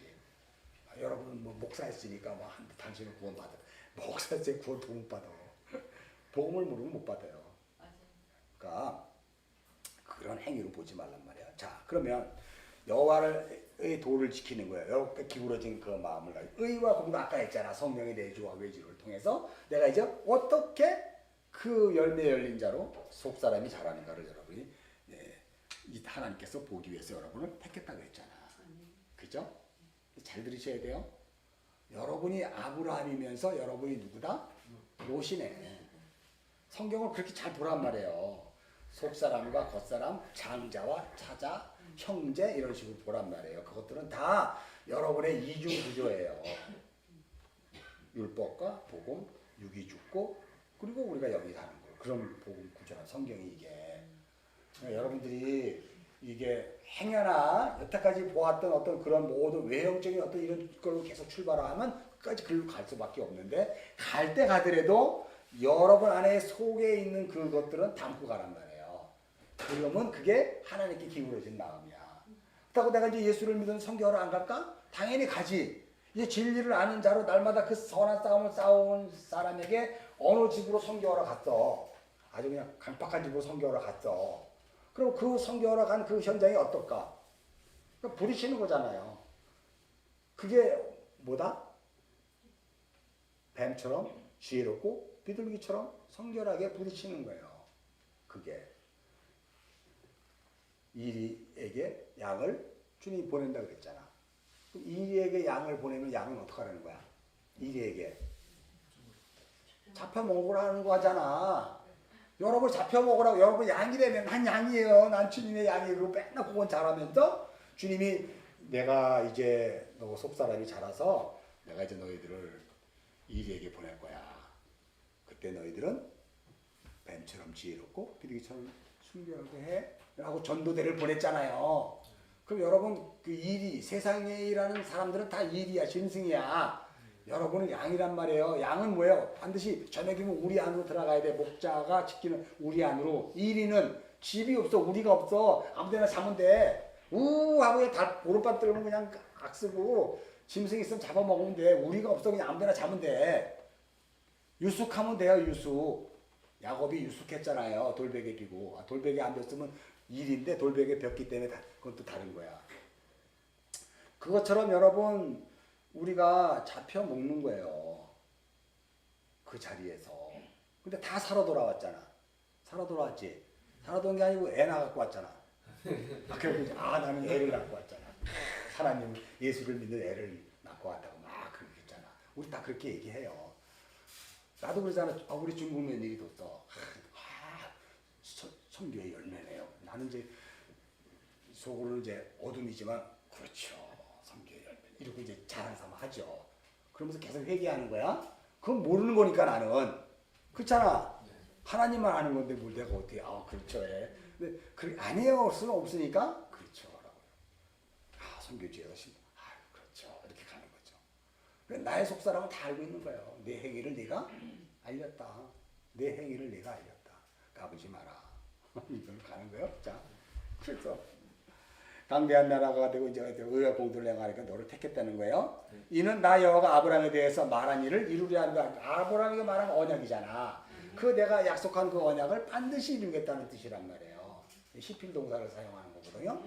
여러분은 뭐 목사했으니까 뭐 당신은 구원 받아. 목사했으니 구원 못 받아. 복음을 모르면 못 받아요. 그러니까 그런 행위로 보지 말란 말이야. 자, 그러면 여호와의 도를 지키는 거예요. 여호와께 기울어진 그 마음을 가지고 의와 공도 아까 했잖아. 성령의 내주와 외주를 통해서 내가 이제 어떻게 그 열매 열린 자로 속 사람이 자라는가를 여러분이 이 하나님께서 보기 위해서 여러분을 택했다고 했잖아. 그죠? 잘 들으셔야 돼요. 여러분이 아브라함이면서 여러분이 누구다? 롯이네. 성경을 그렇게 잘 보란 말이에요. 속사람과 겉사람, 장자와 차자, 형제 이런 식으로 보란 말이에요. 그것들은 다 여러분의 이중 구조예요. 율법과 복음, 육이 죽고 그리고 우리가 여기 사는 거. 그런 복음 구조란 성경이 이게. 여러분들이 이게 행여나 여태까지 보았던 어떤 그런 모든 외형적인 어떤 이런 걸로 계속 출발하면 끝까지 글로 갈 수밖에 없는데 갈 때 가더라도 여러분 안에 속에 있는 그것들은 담고 가란 말이에요. 그러면 그게 하나님께 기울어진 마음이야. 그렇다고 내가 이제 예수를 믿은 성경으로 안 갈까? 당연히 가지. 이제 진리를 아는 자로 날마다 그 선한 싸움을 싸운 사람에게 어느 집으로 성경으로 갔어. 아주 그냥 강박한 집으로 성경으로 갔어. 그럼 그 성경으로 간 그 현장이 어떨까? 부딪히는 거잖아요. 그게 뭐다? 뱀처럼 지혜롭고 비둘기처럼 성결하게 부딪히는 거예요. 그게 이리에게 양을 주님이 보낸다고 그랬잖아. 그럼 이리에게 양을 보내면 양은 어떻게 하는 거야? 이리에게 잡혀먹으라는 거잖아. 여러분 잡혀먹으라고. 여러분 양이라면 난 양이에요. 난 주님의 양이고 맨날 그건 잘하면서 주님이 내가 이제 너 속사람이 자라서 내가 이제 너희들을 이리에게 보낼 거야. 그때 너희들은 뱀처럼 지혜롭고 비둘기처럼 순결하게 해. 라고 전도대를 보냈잖아요. 그럼 여러분 그 이리 세상에 일하는 사람들은 다 이리야. 짐승이야. 여러분은 양이란 말이에요. 양은 뭐예요? 반드시 저녁이면 우리 안으로 들어가야 돼. 목자가 지키는 우리 안으로. 이리는 집이 없어. 우리가 없어. 아무데나 자면 돼. 하고 오른밤 들으면 그냥 악쓰고 짐승 있으면 잡아먹으면 돼. 우리가 없어. 그냥 아무데나 자면 돼. 유숙하면 돼요. 유숙. 야곱이 유숙했잖아요. 돌베개 끼고. 돌베개 안 폈으면 일인데 돌베개 폈기 때문에 그건 또 다른 거야. 그것처럼 여러분 우리가 잡혀 먹는 거예요. 그 자리에서. 근데 다 살아 돌아왔잖아. 살아 돌아왔지. 살아 돌아온 게 아니고 애 낳아갖고 왔잖아. 그래서 나는 애를 낳고 왔잖아. 하나님 예수를 믿는 애를 낳고 왔다고 막 그렇게 했잖아. 우리 다 그렇게 얘기해요. 나도 그러잖아. 우리 중국 며느리 뒀어. 성교의 열매네요. 나는 이제 속으로는 이제 어둠이지만 그렇죠. 성교의 열매. 이러고 이제 자랑 삼아 하죠. 그러면서 계속 회개하는 거야. 그건 모르는 거니까 나는. 그렇잖아. 하나님만 아는 건데 뭘 내가 어떻게 그렇죠. 근데 그게 아니에요. 수는 없으니까 그렇죠. 라고요. 성교주의가 그렇죠. 이렇게 가는 거죠. 나의 속사람은 다 알고 있는 거예요. 내 행위를 네가 알렸다. 내 행위를 네가 알렸다. 까부지 마라. 이걸 가는 거예요. 자, 그래서 강대한 나라가 되고 이제 의와 공도를 행하니까 너를 택했다는 거예요. 이는 나 여호와가 아브라함에 대해서 말한 일을 이루려 하는 거야. 아브라함에게 말한 언약이잖아. 그 내가 약속한 그 언약을 반드시 이루겠다는 뜻이란 말이에요. 시필 동사를 사용하는 거거든요.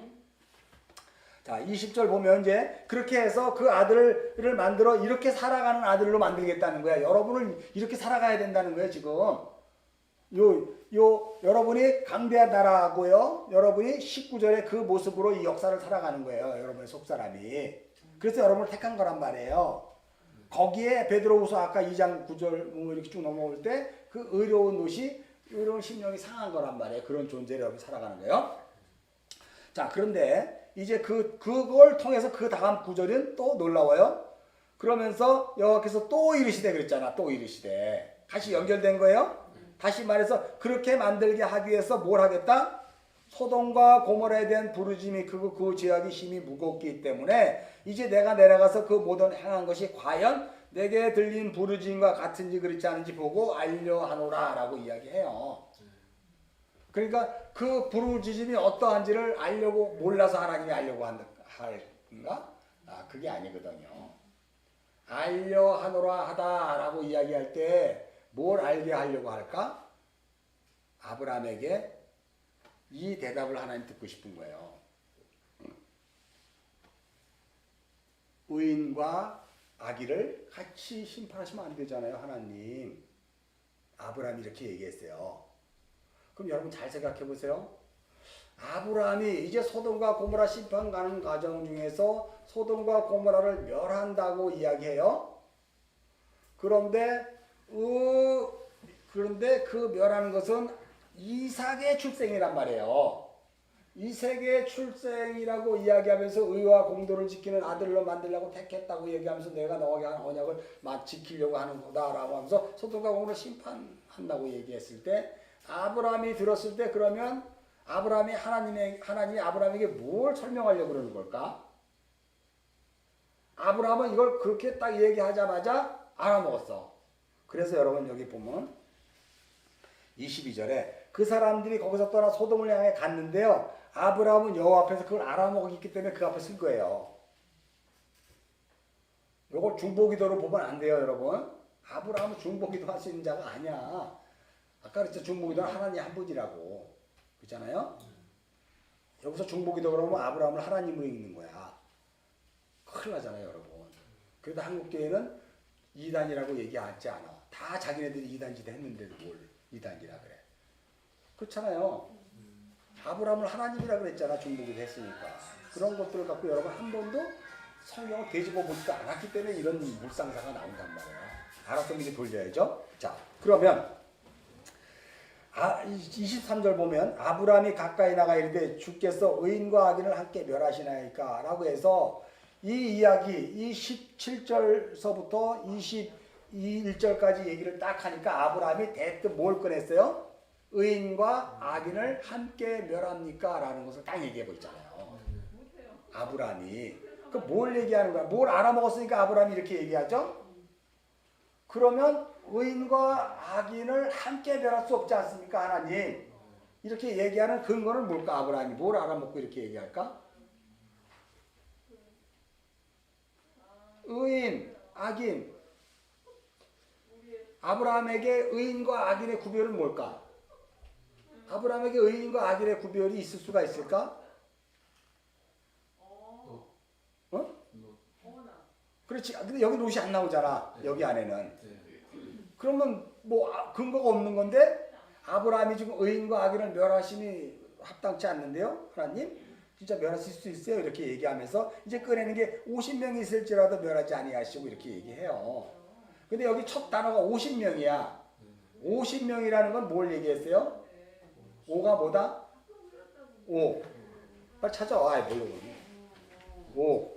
자, 20절 보면 이제 그렇게 해서 그 아들을 만들어 이렇게 살아가는 아들로 만들겠다는 거야. 여러분을 이렇게 살아가야 된다는 거예요, 지금. 여러분이 강대하다라고요. 여러분이 19절에 그 모습으로 이 역사를 살아가는 거예요. 여러분의 속사람이. 그래서 여러분을 택한 거란 말이에요. 거기에 베드로후서 아까 2장 9절 이렇게 쭉 넘어올 때 그 의로운 노시, 의로운 심령이 상한 거란 말이에요. 그런 존재로 여러분 살아가는 거예요. 자, 그런데 이제 그걸 통해서 그 다음 구절은 또 놀라워요. 그러면서 여호와께서 또 이르시되 그랬잖아. 또 이르시되. 다시 연결된 거예요. 다시 말해서 그렇게 만들게 하기 위해서 뭘 하겠다? 소돔과 고모라에 대한 부르짐이 크고 그 죄악이 힘이 무겁기 때문에 이제 내가 내려가서 그 모든 행한 것이 과연 내게 들린 부르짐과 같은지 그렇지 않은지 보고 알려하노라 라고 이야기해요. 그러니까 그 부르짖음이 어떠한지를 알려고 몰라서 하나님이 알려고 할까? 그게 아니거든요. 알려하노라 하다라고 이야기할 때 뭘 알게 하려고 할까? 아브라함에게 이 대답을 하나님 듣고 싶은 거예요. 의인과 악의를 같이 심판하시면 안 되잖아요, 하나님. 아브라함이 이렇게 얘기했어요. 그럼 여러분 잘 생각해 보세요. 아브라함이 이제 소돔과 고모라 심판 가는 과정 중에서 소돔과 고모라를 멸한다고 이야기해요. 그런데 그 멸하는 것은 이삭의 출생이란 말이에요. 이삭의 출생이라고 이야기하면서 의와 공도를 지키는 아들로 만들려고 택했다고 얘기하면서 내가 너에게 한 언약을 지키려고 하는 거다라고 하면서 소돔과 고모라 심판한다고 얘기했을 때 아브라함이 들었을 때 그러면 아브라함이 하나님이 아브라함에게 뭘 설명하려고 그러는 걸까? 아브라함은 이걸 그렇게 딱 얘기하자마자 알아먹었어. 그래서 여러분 여기 보면 22절에 그 사람들이 거기서 떠나 소돔을 향해 갔는데요. 아브라함은 여호와 앞에서 그걸 알아먹었기 때문에 그 앞에 쓴 거예요. 이걸 중보기도로 보면 안 돼요, 여러분. 아브라함은 중보기도 할 수 있는 자가 아니야. 아까 그랬죠. 중보기도는 하나님 한 분이라고. 그렇잖아요? 여기서 중보기도 그러면 아브라함을 하나님으로 읽는 거야. 큰일 나잖아요, 여러분. 그래도 한국교회는 이단이라고 얘기하지 않아. 다 자기네들이 이단지대 했는데도 뭘 이단이라 그래. 그렇잖아요. 아브라함을 하나님이라 그랬잖아. 중보기도 했으니까. 그런 것들을 갖고 여러분 한 번도 성경을 되짚어 보지도 않았기 때문에 이런 물상사가 나온단 말이에요. 알아서 미리 돌려야죠. 자, 그러면 23절 보면 아브라함이 가까이 나가 이르되 주께서 의인과 악인을 함께 멸하시나이까 라고 해서 이 이야기 이 17절서부터 21절까지 얘기를 딱 하니까 아브라함이 대뜸 뭘 꺼냈어요? 의인과 악인을 함께 멸합니까? 라는 것을 딱 얘기해 보잖아요. 아브라함이 그 뭘 얘기하는 거야? 뭘 알아먹었으니까 아브라함이 이렇게 얘기하죠? 그러면 의인과 악인을 함께 멸할 수 없지 않습니까? 하나님 이렇게 얘기하는 근거는 뭘까? 아브라함이 뭘 알아먹고 이렇게 얘기할까? 의인, 악인. 아브라함에게 의인과 악인의 구별은 뭘까? 아브라함에게 의인과 악인의 구별이 있을 수가 있을까? 어? 그렇지. 근데 여기 롯이 안 나오잖아. 여기 안에는. 그러면 뭐 근거가 없는 건데 아브라함이 지금 의인과 악인을 멸하심이 합당치 않는데요. 하나님 진짜 멸하실 수 있어요. 이렇게 얘기하면서 이제 꺼내는 게 50명이 있을지라도 멸하지 아니하시고 이렇게 얘기해요. 근데 여기 첫 단어가 50명이야. 50명이라는 건 뭘 얘기했어요? 5가 뭐다? 5. 빨리 찾아와. 아이 뭘로 그러니? 5.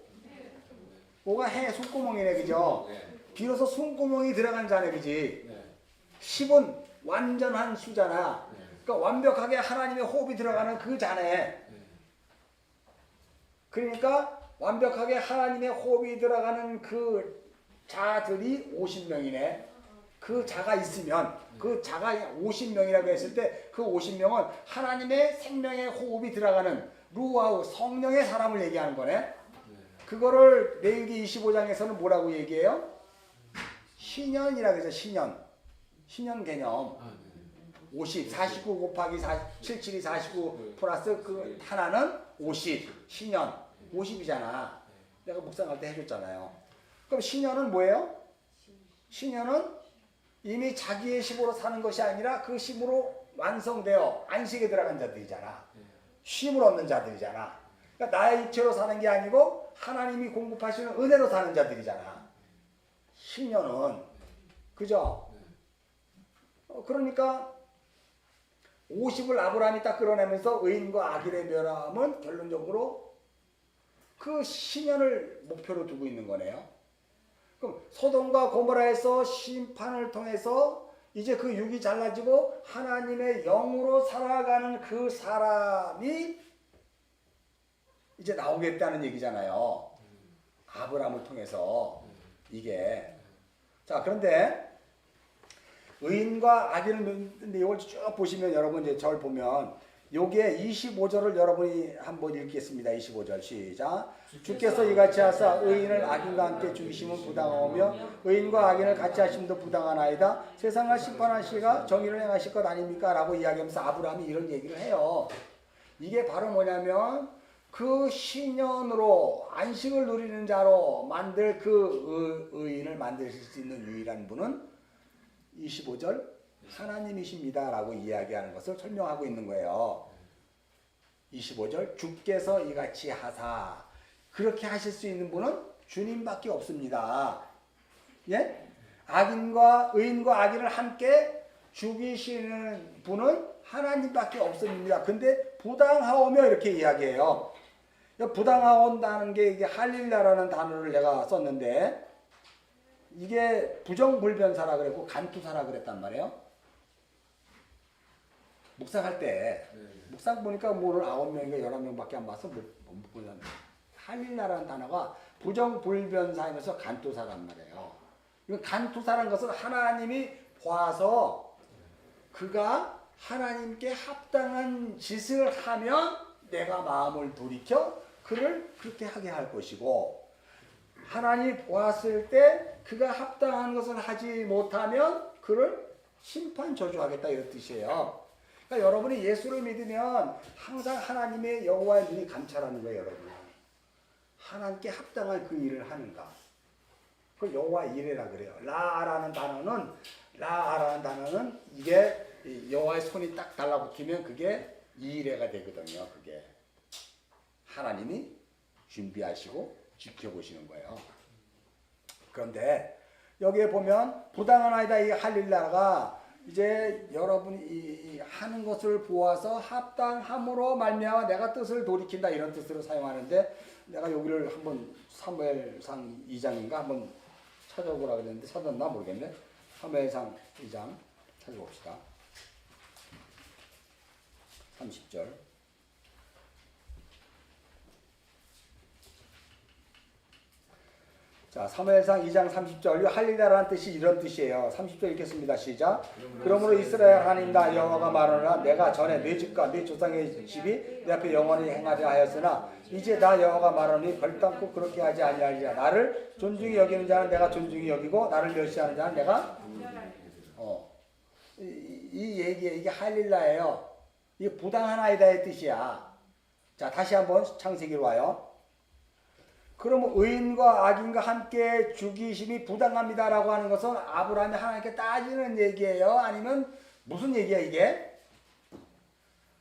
5가 해 숨구멍이네. 그죠? 비로소 숨구멍이 들어간 자네. 그지? 10은 완전한 수잖아. 그러니까 완벽하게 하나님의 호흡이 들어가는 그 자네. 그러니까 완벽하게 하나님의 호흡이 들어가는 그 자들이 50명이네. 그 자가 있으면 그 자가 50명이라고 했을 때 그 50명은 하나님의 생명의 호흡이 들어가는 루아우 성령의 사람을 얘기하는 거네. 그거를 레위기 25장에서는 뭐라고 얘기해요? 신년이라고 해서 신년 개념. 50, 49 곱하기 77이 49 플러스 그 하나는 50, 신년 50이잖아. 내가 묵상할 때 해줬잖아요. 그럼 신년은 뭐예요? 신년은 이미 자기의 힘으로 사는 것이 아니라 그 힘으로 완성되어 안식에 들어간 자들이잖아. 쉼을 얻는 자들이잖아. 그러니까 나의 육체로 사는 게 아니고 하나님이 공급하시는 은혜로 사는 자들이잖아. 신년은. 그죠? 그러니까 50을 아브라함이 딱 끌어내면서 의인과 악인의 멸함은 결론적으로 그 신년을 목표로 두고 있는 거네요. 그럼 소돔과 고모라에서 심판을 통해서 이제 그 육이 잘라지고 하나님의 영으로 살아가는 그 사람이 이제 나오겠다는 얘기잖아요. 아브라함을 통해서 이게. 자, 그런데 의인과 악인을 이걸 쭉 보시면 여러분 이제 절 보면 요게 25절을 여러분이 한번 읽겠습니다. 25절 시작. 주께서 이같이 하사 의인을 악인과 함께 죽이심은 부당하오며 의인과 악인을 같이 하심도 부당하나이다. 세상을 심판하시가 정의를 행하실 것 아닙니까? 라고 이야기하면서 아브라함이 이런 얘기를 해요. 이게 바로 뭐냐면 그 신년으로 안식을 누리는 자로 만들 그 의인을 만드실 수 있는 유일한 분은 25절 하나님이십니다라고 이야기하는 것을 설명하고 있는 거예요. 25절 주께서 이같이 하사 그렇게 하실 수 있는 분은 주님밖에 없습니다. 예? 의인과 악인을 함께 죽이시는 분은 하나님밖에 없습니다. 근데 부당하오며 이렇게 이야기해요. 부당하온다는 게 이게 할릴라라는 단어를 내가 썼는데 이게 부정불변사라 그랬고 간투사라 그랬단 말이에요. 묵상할 때 묵상 보니까 뭐를 9명인가 11명밖에 안 봐서 못 보잖아요. 할릴라라는 단어가 부정불변사이면서 간투사란 말이에요. 이건 간투사라는 것은 하나님이 보아서 그가 하나님께 합당한 짓을 하면 내가 마음을 돌이켜 그를 그렇게 하게 할 것이고 하나님이 보았을 때 그가 합당한 것을 하지 못하면 그를 심판 저주하겠다 이런 뜻이에요. 그러니까 여러분이 예수를 믿으면 항상 하나님의 여호와의 눈이 감찰하는 거예요. 여러분 하나님께 합당한 그 일을 하는가 그 여호와 이레라 그래요. 라라는 단어는 이게 여호와의 손이 딱 달라붙으면 그게 이레가 되거든요. 그게 하나님이 준비하시고 지켜보시는 거예요. 그런데 여기에 보면 부당한 아이다 이 할릴라가 이제 여러분이 하는 것을 보아서 합당함으로 말미암아 내가 뜻을 돌이킨다 이런 뜻으로 사용하는데 내가 여기를 한번 사무엘상 2장인가 한번 찾아보라 그랬는데 찾았나 모르겠네. 사무엘상 2장 찾아봅시다. 30절. 자, 사무엘상 2장 30절. 할릴라라는 뜻이 이런 뜻이에요. 30절 읽겠습니다. 시작. 그러므로 이스라엘 하나님 나 여호와가 말하노라 내가 전에 네 집과 네 조상의 집이 내 앞에 영원히 행하려 하였으나 이제 나 여호와가 말하노니 결단코 그렇게 하지 아니하리라. 나를 존중히 여기는 자는 내가 존중히 여기고 나를 멸시하는 자는 내가 이 얘기에 이게 할릴라예요. 이게 부당한 아이다의 뜻이야. 자, 다시 한번 창세기로 와요. 그러면 의인과 악인과 함께 죽이심이 부당합니다라고 하는 것은 아브라함이 하나님께 따지는 얘기예요? 아니면 무슨 얘기야 이게?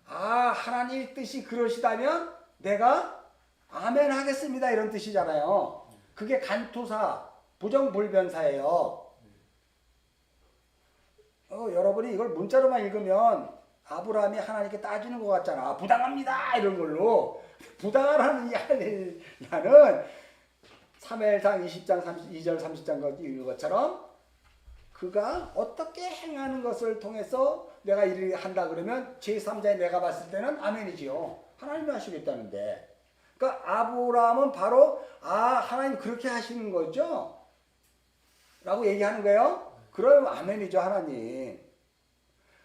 하나님의 뜻이 그러시다면 내가 아멘 하겠습니다 이런 뜻이잖아요. 그게 간투사, 부정불변사예요. 여러분이 이걸 문자로만 읽으면 아브라함이 하나님께 따지는 것 같잖아. 부당합니다 이런 걸로. 부당하라는 나는 3회상 20장 32절 30장 읽은 것처럼 그가 어떻게 행하는 것을 통해서 내가 일을 한다 그러면 제3자의 내가 봤을 때는 아멘이지요. 하나님이 하시겠다는데. 그러니까 아브라함은 바로 하나님 그렇게 하시는 거죠? 라고 얘기하는 거예요. 그러면 아멘이죠 하나님.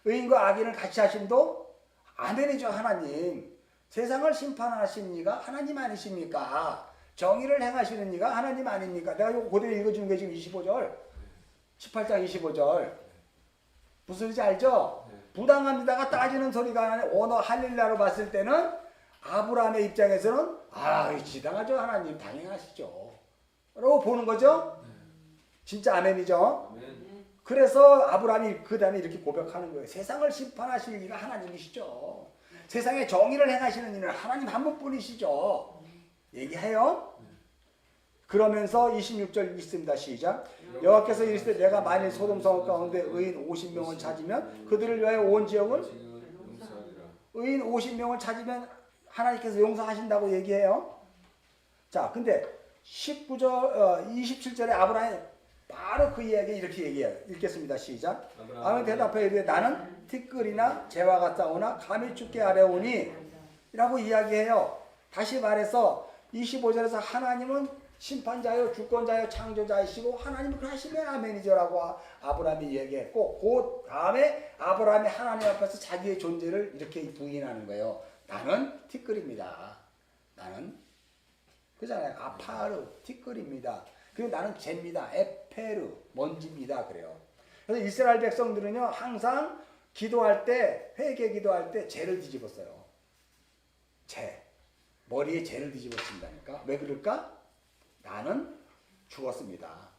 의인과 악인을 같이 하심도 아멘이죠 하나님. 세상을 심판하신 이가 하나님 아니십니까? 정의를 행하시는 이가 하나님 아닙니까? 내가 이거 그대로 읽어준 게 지금 25절 18장 25절 무슨 소리인지 알죠? 부당합니다가 따지는 소리가 아니라 오너 할릴라로 봤을 때는 아브라함의 입장에서는 지당하죠 하나님 당연하시죠 라고 보는 거죠? 진짜 아멘이죠? 그래서 아브라함이 그 다음에 이렇게 고백하는 거예요. 세상을 심판하실 이가 하나님이시죠. 세상에 정의를 행하시는 이는 하나님 한 분뿐이시죠. 얘기해요. 그러면서 26절 읽습니다. 시작. 여호와께서 이르시되 내가 만일 소돔 성읍 가운데 의인 50명을 찾으면 그들을 위하여 온 지역을 의인 50명을 찾으면 하나님께서 용서하신다고 얘기해요. 자, 근데 27절에 아브라함이 바로 그 이야기 이렇게 얘기해요. 읽겠습니다. 시작. 아브라함이 대답하여 이르되 나는 티끌이나 재와 같사오나 감히 주께 아뢰오니 라고 이야기해요. 다시 말해서 25절에서 하나님은 심판자요 주권자요 창조자이시고 하나님은 그러시면 아멘이죠라고 아브라함이 얘기했고 그 다음에 아브라함이 하나님 앞에서 자기의 존재를 이렇게 부인하는 거예요. 나는 티끌입니다. 나는 그잖아요. 아파르 티끌입니다. 그리고 나는 재입니다. 에페르 먼지입니다. 그래요. 그래서 이스라엘 백성들은요 항상 기도할 때 회개 기도할 때 재를 뒤집었어요. 재 머리에 재를 뒤집어진다니까. 왜 그럴까? 나는 죽었습니다.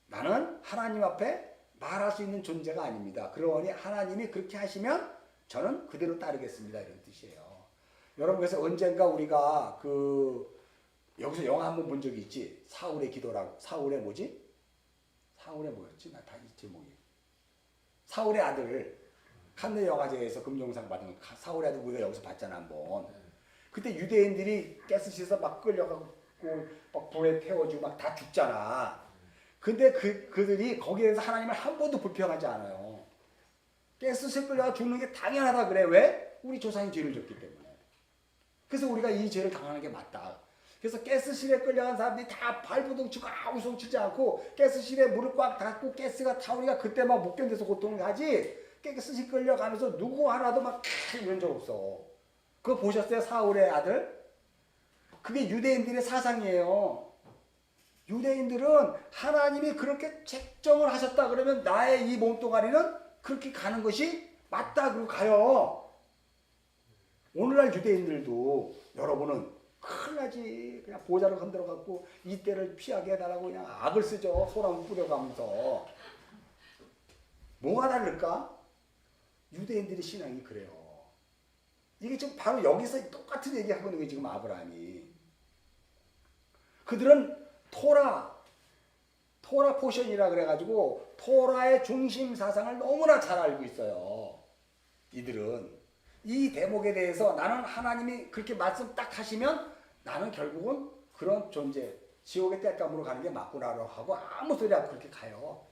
나는 하나님 앞에 말할 수 있는 존재가 아닙니다. 그러니 하나님이 그렇게 하시면 저는 그대로 따르겠습니다. 이런 뜻이에요. 여러분 그래서 언젠가 우리가 여기서 영화 한번 본 적이 있지. 사울의 기도라고. 사울의 뭐지? 사울의 뭐였지? 나 다 이 제목이. 사울의 아들 칸네 영화제에서 금종상 받은 거. 사울의 아들 우리가 여기서 봤잖아 한번. 그때 유대인들이 가스실에서 막 끌려가고 막 불에 태워주고 막 다 죽잖아. 근데 그들이 거기에서 하나님을 한 번도 불평하지 않아요. 가스실 끌려가 죽는 게 당연하다 그래. 왜? 우리 조상이 죄를 졌기 때문에. 그래서 우리가 이 죄를 당하는 게 맞다. 그래서 가스실에 끌려간 사람들이 다 발부둥치고 아무 소리 치지 않고 가스실에 물을 꽉 닫고 가스가 타오니까 그때 막 못 견뎌서 고통을 하지. 가스실 끌려가면서 누구 하나도 막 이런 적 없어. 그거 보셨어요? 사울의 아들? 그게 유대인들의 사상이에요. 유대인들은 하나님이 그렇게 책정을 하셨다 그러면 나의 이 몸뚱아리는 그렇게 가는 것이 맞다 그러고 가요. 오늘날 유대인들도 여러분은 큰일 나지. 그냥 보좌를 흔들어 갖고 이때를 피하게 해달라고 그냥 악을 쓰죠. 소나무 뿌려가면서. 뭐가 다를까? 유대인들의 신앙이 그래요. 이게 지금 바로 여기서 똑같은 얘기하고 있는 게 지금 아브라함이. 그들은 토라 포션이라 그래가지고 토라의 중심 사상을 너무나 잘 알고 있어요. 이들은 이 대목에 대해서 나는 하나님이 그렇게 말씀 딱 하시면 나는 결국은 그런 존재, 지옥의 땔감으로 가는 게 맞구나라고 하고 아무 소리 안 그렇게 가요.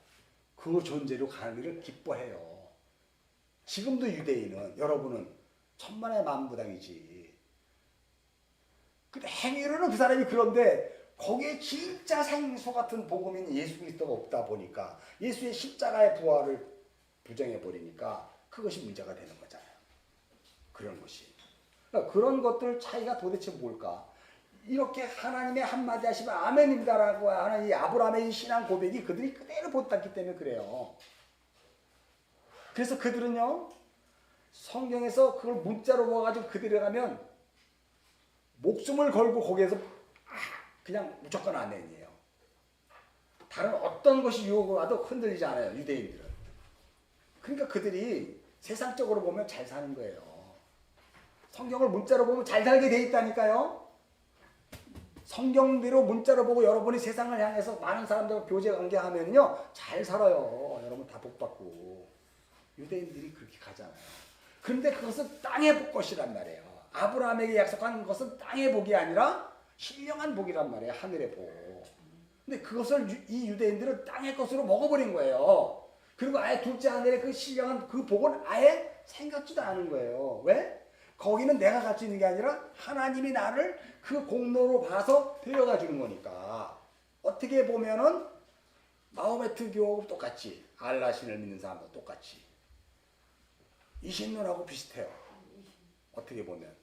그 존재로 가는 일을 기뻐해요. 지금도 유대인은 여러분은 천만의 만부당이지. 근데 행위로는 그 사람이 그런데 거기에 진짜 생소 같은 복음인 예수 그리스도가 없다 보니까 예수의 십자가의 부활을 부정해 버리니까 그것이 문제가 되는 거잖아요. 그런 것이. 그러니까 그런 것들 차이가 도대체 뭘까? 이렇게 하나님의 한마디 하시면 아멘입니다라고 하는 이 아브라함의 이 신앙 고백이 그들이 그대로 본땄기 때문에 그래요. 그래서 그들은요 성경에서 그걸 문자로 모아가지고 그들에 가면 목숨을 걸고 거기에서 그냥 무조건 아멘이에요. 다른 어떤 것이 유혹을 와도 흔들리지 않아요. 유대인들은. 그러니까 그들이 세상적으로 보면 잘 사는 거예요. 성경을 문자로 보면 잘 살게 돼 있다니까요. 성경대로 문자로 보고 여러분이 세상을 향해서 많은 사람들과 교제 관계하면요 잘 살아요. 여러분 다 복받고. 유대인들이 그렇게 가잖아요. 그런데 그것은 땅의 것이란 말이에요. 아브라함에게 약속한 것은 땅의 복이 아니라 신령한 복이란 말이에요. 하늘의 복. 근데 그것을 이 유대인들은 땅의 것으로 먹어버린 거예요. 그리고 아예 둘째 하늘의 그 신령한 그 복은 아예 생각지도 않은 거예요. 왜? 거기는 내가 갖고 있는 게 아니라 하나님이 나를 그 공로로 봐서 데려가 주는 거니까. 어떻게 보면은 마호메트 교하고 똑같이, 알라신을 믿는 사람도 똑같이 이신론하고 비슷해요. 어떻게 보면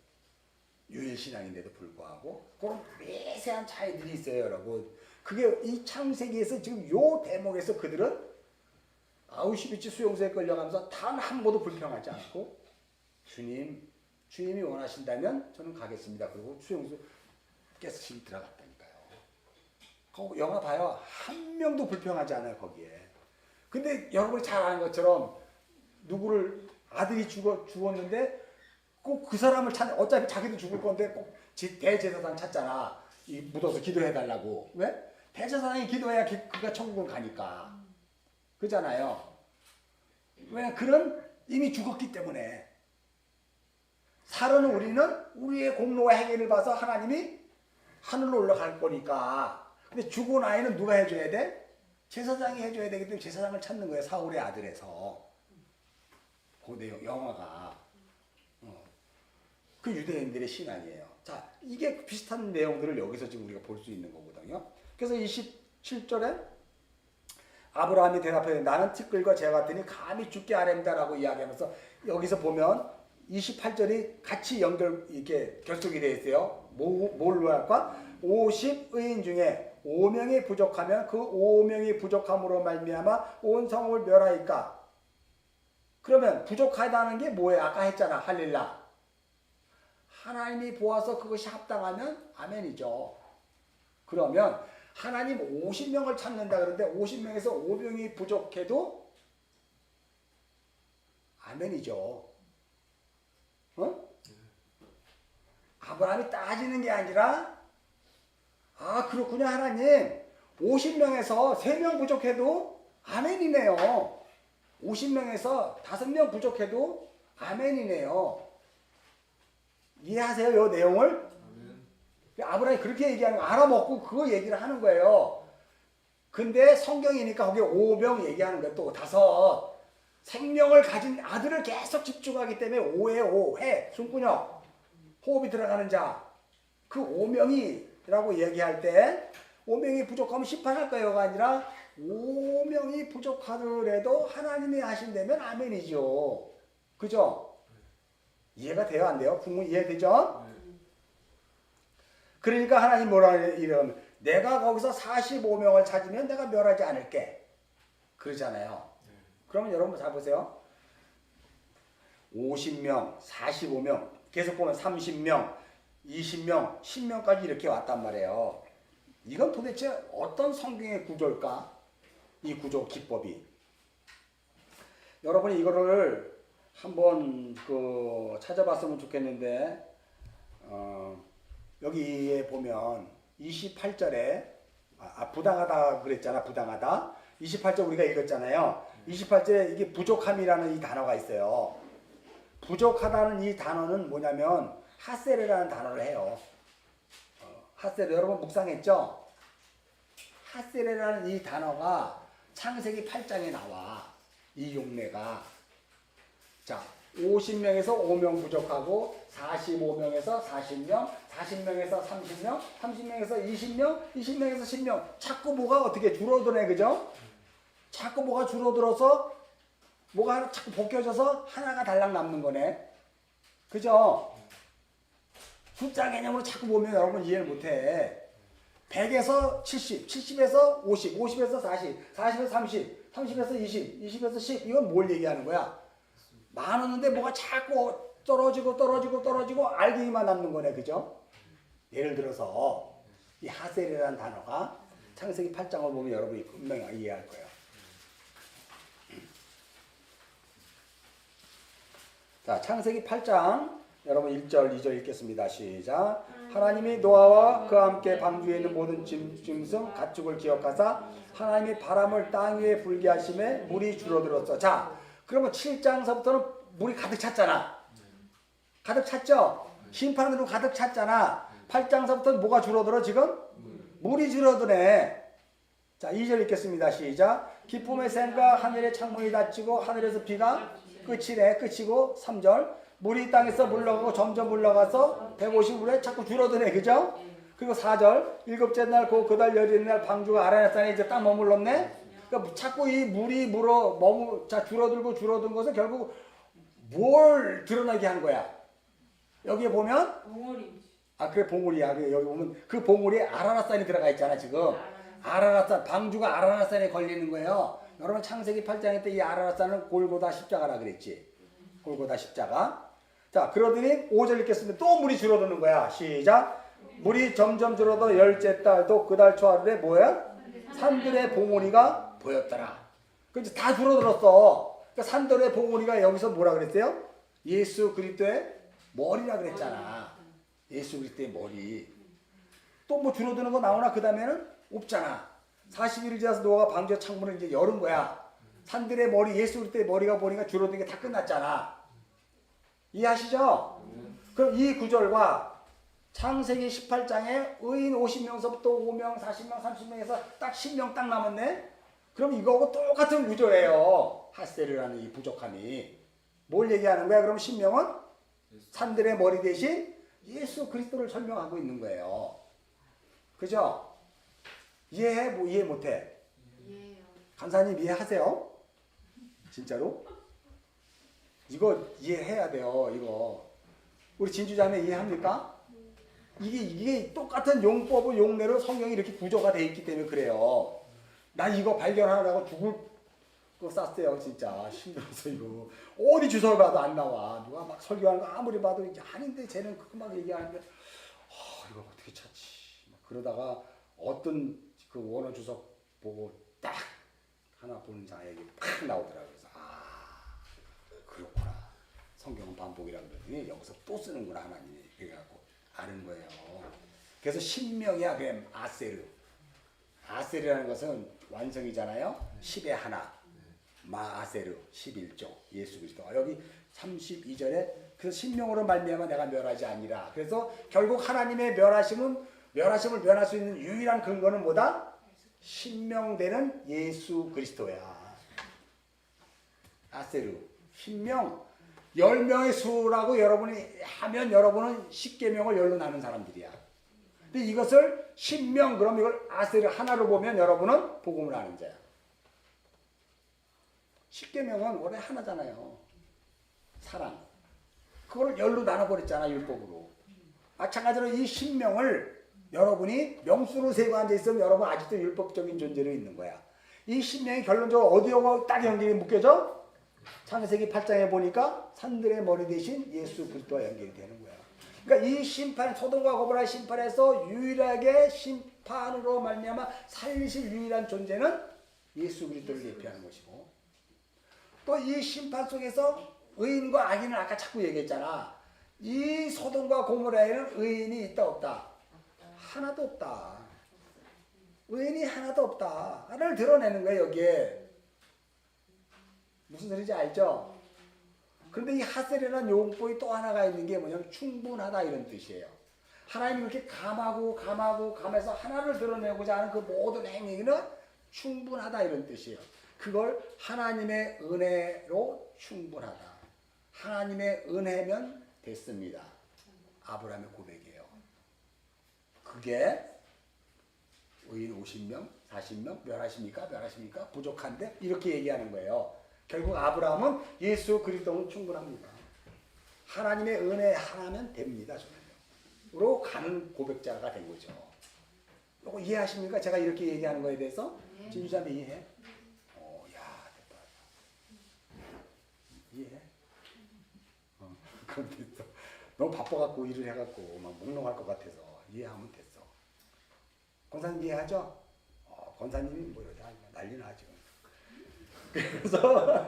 유일신앙인데도 불구하고 그런 미세한 차이들이 있어요, 여러분. 그게 이 창세기에서 지금 요 대목에서 그들은 아우슈비츠 수용소에 끌려가면서 단 한 번도 불평하지 않고 주님이 원하신다면 저는 가겠습니다. 그리고 수용소 깨스실이 들어갔다니까요. 거기 영화 봐요. 한 명도 불평하지 않아요, 거기에. 근데 여러분이 잘 아는 것처럼 누구를 아들이 죽었는데 꼭 그 사람을 어차피 자기도 죽을 건데 꼭 대제사장 찾잖아. 묻어서 기도해달라고. 왜? 대제사장이 기도해야 그가 천국을 가니까. 그잖아요. 왜? 그는 이미 죽었기 때문에. 살은 우리는 우리의 공로와 행위를 봐서 하나님이 하늘로 올라갈 거니까. 근데 죽은 아이는 누가 해줘야 돼? 제사장이 해줘야 되기 때문에 제사장을 찾는 거예요. 사울의 아들에서. 그 영화가. 그 유대인들의 신앙이에요. 자, 이게 비슷한 내용들을 여기서 지금 우리가 볼 수 있는 거거든요. 그래서 27절에 아브라함이 대답해 나는 티끌과 재 같으니 감히 죽게 하렵니다라고 이야기하면서 여기서 보면 28절이 같이 이렇게 결속이 되어 있어요. 뭘로 할까? 50의인 중에 5명이 부족하면 그 5명이 부족함으로 말미암아 온 성읍을 멸하니까. 그러면 부족하다는 게 뭐예요? 아까 했잖아. 할렐라. 하나님이 보아서 그것이 합당하면 아멘이죠. 그러면 하나님 50명을 찾는다 그러는데 50명에서 5명이 부족해도 아멘이죠. 어? 아브라함이 따지는 게 아니라 아 그렇군요 하나님 50명에서 3명 부족해도 아멘이네요. 50명에서 5명 부족해도 아멘이네요. 이해하세요? 이 내용을? 아브라함이 그렇게 얘기하는 거 알아먹고 그거 얘기를 하는 거예요. 근데 성경이니까 거기에 5명 얘기하는 거예요. 또 5. 생명을 가진 아들을 계속 집중하기 때문에 5에 5. 해. 숨구녕. 호흡이 들어가는 자. 그 5명이라고 얘기할 때 5명이 부족하면 18할까요가 아니라 5명이 부족하더라도 하나님이 하신다면 아멘이죠. 그죠? 이해가 돼요? 안 돼요? 부모 이해되죠? 그러니까 하나님 뭐라 이러면 내가 거기서 45명을 찾으면 내가 멸하지 않을게. 그러잖아요. 그러면 여러분 잘 보세요. 50명, 45명, 계속 보면 30명, 20명, 10명까지 이렇게 왔단 말이에요. 이건 도대체 어떤 성경의 구조일까? 이 구조 기법이. 여러분이 이거를 한번 찾아봤으면 좋겠는데 여기에 보면 28절에 부당하다 그랬잖아. 부당하다. 28절 우리가 읽었잖아요. 28절에 이게 부족함이라는 이 단어가 있어요. 부족하다는 이 단어는 뭐냐면 하세르라는 단어를 해요. 하세르 여러분 묵상했죠? 하세르라는 이 단어가 창세기 8장에 나와. 이 용례가. 자, 50명에서 5명 부족하고 45명에서 40명, 40명에서 30명, 30명에서 20명, 20명에서 10명. 자꾸 뭐가 어떻게 줄어드네, 그죠? 자꾸 뭐가 줄어들어서 뭐가 하나 자꾸 벗겨져서 하나가 달랑 남는 거네. 그죠? 숫자 개념으로 자꾸 보면 여러분 이해를 못해. 100에서 70, 70에서 50, 50에서 40, 40에서 30, 30에서 20, 20에서 10. 이건 뭘 얘기하는 거야? 많았는데 뭐가 자꾸 떨어지고 알갱이만 남는 거네. 그죠? 예를 들어서 이 하셀이라는 단어가 창세기 8장을 보면 여러분이 분명히 이해할 거예요. 자, 창세기 8장 여러분 1절 2절 읽겠습니다. 시작. 하나님이 노아와 그와 함께 방주에 있는 모든 짐승 가축을 기억하사 하나님이 바람을 땅 위에 불게 하심에 물이 줄어들었어. 자, 그러면 7장서부터는 물이 가득 찼잖아. 가득 찼죠? 심판으로 가득 찼잖아. 8장서부터는 뭐가 줄어들어 지금? 물이 줄어드네. 자, 2절 읽겠습니다. 시작. 기쁨의 샘과 하늘의 창문이 닫히고 하늘에서 비가 끝이네. 끝이고 3절. 물이 땅에서 물러가고 점점 물러가서 150물에 자꾸 줄어드네. 그죠? 그리고 4절. 일곱째 날 그달 열리는 날 방주가 아라낫산에 이제 딱 머물렀네. 그러니까 자꾸 이 물이 줄어든 것은 결국 뭘 드러나게 한 거야? 여기에 보면 봉우리. 그래 봉우리야. 여기 보면 그 봉우리에 아라낫산이 들어가 있잖아 지금. 아라낫산 방주가 아라낫산에 걸리는 거예요. 여러분 창세기 8장에 때 이 아라낫산은 골고다 십자가라 그랬지. 골고다 십자가. 자, 그러더니 5절 읽겠습니다. 또 물이 줄어드는 거야. 시작. 물이 점점 줄어도 열째 달도 그달 초하루에 뭐야? 산들의 봉우리가 보였더라. 그래서 다 줄어들었어. 그러니까 산들의 봉우리가 여기서 뭐라 그랬어요? 예수 그리스도의 머리라 그랬잖아. 예수 그리스도의 머리. 또 뭐 줄어드는 거 나오나? 그 다음에는 없잖아. 40일을 지나서 노아가 방주의 창문을 이제 열은 거야. 산들의 머리, 예수 그리스도의 머리가 보니까 줄어든 게 다 끝났잖아. 이해하시죠? 그럼 이 구절과 창세기 18장에 의인 50명서부터 5명, 40명, 30명에서 딱 10명 딱 남았네? 그럼 이거하고 똑같은 구조예요. 하셀이라는 이 부족함이. 뭘 얘기하는 거야? 그럼 10명은 산들의 머리 대신 예수 그리스도를 설명하고 있는 거예요. 그죠? 이해해? 뭐 이해 못해? 이해해요. 간사님 이해하세요? 진짜로? 이거 이해해야 돼요. 이거 우리 진주자매 이해합니까? 이게 똑같은 용법을 용례로 성경이 이렇게 구조가 돼 있기 때문에 그래요. 나 이거 발견하려고 죽을 거 쌌어요. 진짜 힘들어서 이거 어디 주소를 봐도 안 나와. 누가 막 설교하는 거 아무리 봐도 이제 아닌데 쟤는 그거 막 얘기하는데 이거 어떻게 찾지? 막 그러다가 어떤 그 원어 주석 보고 딱 하나 보는 자에게 팍 나오더라고요. 그래서 그렇구나. 성경은 반복이라고 그러더니 여기서 또 쓰는구나 하나님이. 그래갖고 아는 거예요. 그래서 신명이야. 그냥 아세르. 아세르라는 것은 완성이잖아요. 10의 하나. 마아세르 11조 예수 그리스도. 여기 32절에 그 신명으로 말미암아 내가 멸하지 아니라. 그래서 결국 하나님의 멸하심을 멸할 수 있는 유일한 근거는 뭐다? 신명되는 예수 그리스도야. 아세르 신명 10명의 수라고 여러분이 하면 여러분은 10계명을 열로 나눈 사람들이야. 근데 이것을 신명 그럼 이걸 아세르 하나로 보면 여러분은 복음을 아는 자야. 10계명은 원래 하나잖아요. 사랑. 그걸 열로 나눠버렸잖아 율법으로. 마찬가지로 이 신명을 여러분이 명수로 세고 앉아있으면 여러분 아직도 율법적인 존재로 있는 거야. 이 신명이 결론적으로 어디하고 딱 연결이 묶여져? 창세기 8장에 보니까 산들의 머리 대신 예수 그리스도와 연결이 되는 거야. 그러니까 이 심판, 소돔과 고모라의 심판에서 유일하게 심판으로 말미암아 살리실 유일한 존재는 예수 그리스도를 예표하는 것이고, 또 이 심판 속에서 의인과 악인을 아까 자꾸 얘기했잖아. 이 소돔과 고모라에는 의인이 있다 없다? 하나도 없다. 의인이 하나도 없다를 드러내는 거예요. 여기에 무슨 소리인지 알죠? 그런데 이 하셀이라는 용법이 또 하나가 있는 게 뭐냐면 충분하다 이런 뜻이에요. 하나님이 이렇게 감해서 하나를 드러내고자 하는 그 모든 행위는 충분하다 이런 뜻이에요. 그걸 하나님의 은혜로 충분하다. 하나님의 은혜면 됐습니다. 아브라함의 고백이에요. 그게 의인 50명, 40명 멸하십니까? 부족한데? 이렇게 얘기하는 거예요. 결국 아브라함은 예수 그리스도는 충분합니다. 하나님의 은혜 하나면 됩니다. 저는요.로 가는 고백자가 된 거죠. 이거 이해하십니까? 제가 이렇게 얘기하는 거에 대해서 진주자매 이해해? 야 됐다. 이해해? 그럼 됐어. 너무 바빠갖고 일을 해갖고 막 몽롱할 것 같아서 이해하면 됐어. 권사님 이해하죠? 권사님이 뭐 여자 난리 나죠. 그래서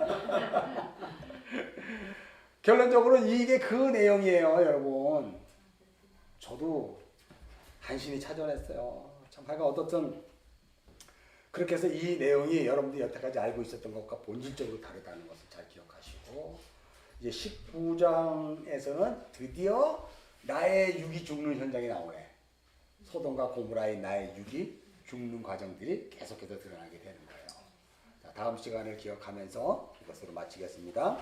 결론적으로 이게 그 내용이에요, 여러분. 저도 간신히 찾아냈어요. 참 하여간 어떻든 그렇게 해서 이 내용이 여러분들이 여태까지 알고 있었던 것과 본질적으로 다르다는 것을 잘 기억하시고, 이제 19장에서는 드디어 나의 육이 죽는 현장이 나오네. 소돔과 고모라의 나의 육이 죽는 과정들이 계속해서 드러나게 되는 거예요. 자, 다음 시간을 기억하면서 이것으로 마치겠습니다.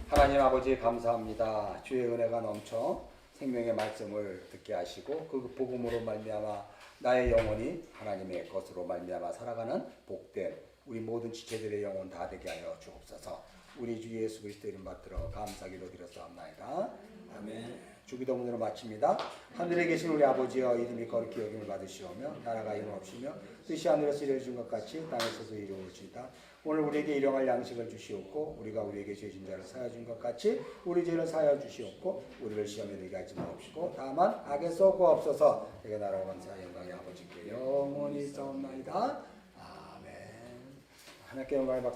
하나님 아버지 감사합니다. 주의 은혜가 넘쳐 생명의 말씀을 듣게 하시고 그 복음으로 말미암아 나의 영혼이 하나님의 것으로 말미암아 살아가는 복된 우리 모든 지체들의 영혼 다 되게 하여 주옵소서. 우리 주 예수 그리스도 이름 받들어 감사기도 드렸사옵나이다. 아멘. 주기도문으로 마칩니다. 하늘에 계신 우리 아버지여 이름이 거룩히 여김을 받으시오며 나라가 이름없으며 뜻이 하늘에서 이루어진 것 같이 땅에서도 이루어지이다. 오늘 우리에게 일용할 양식을 주시옵고 우리가 우리에게 죄진 자를 사하여 준 것 같이 우리 죄를 사하여 주시옵고 우리를 시험에 들게 하지 마옵시고 다만 악에서 구하옵소서. 내게 나라와 권세와 영광이 아버지께 영원히 있사옵나이다. 아멘. 하나님께 영광의 박수.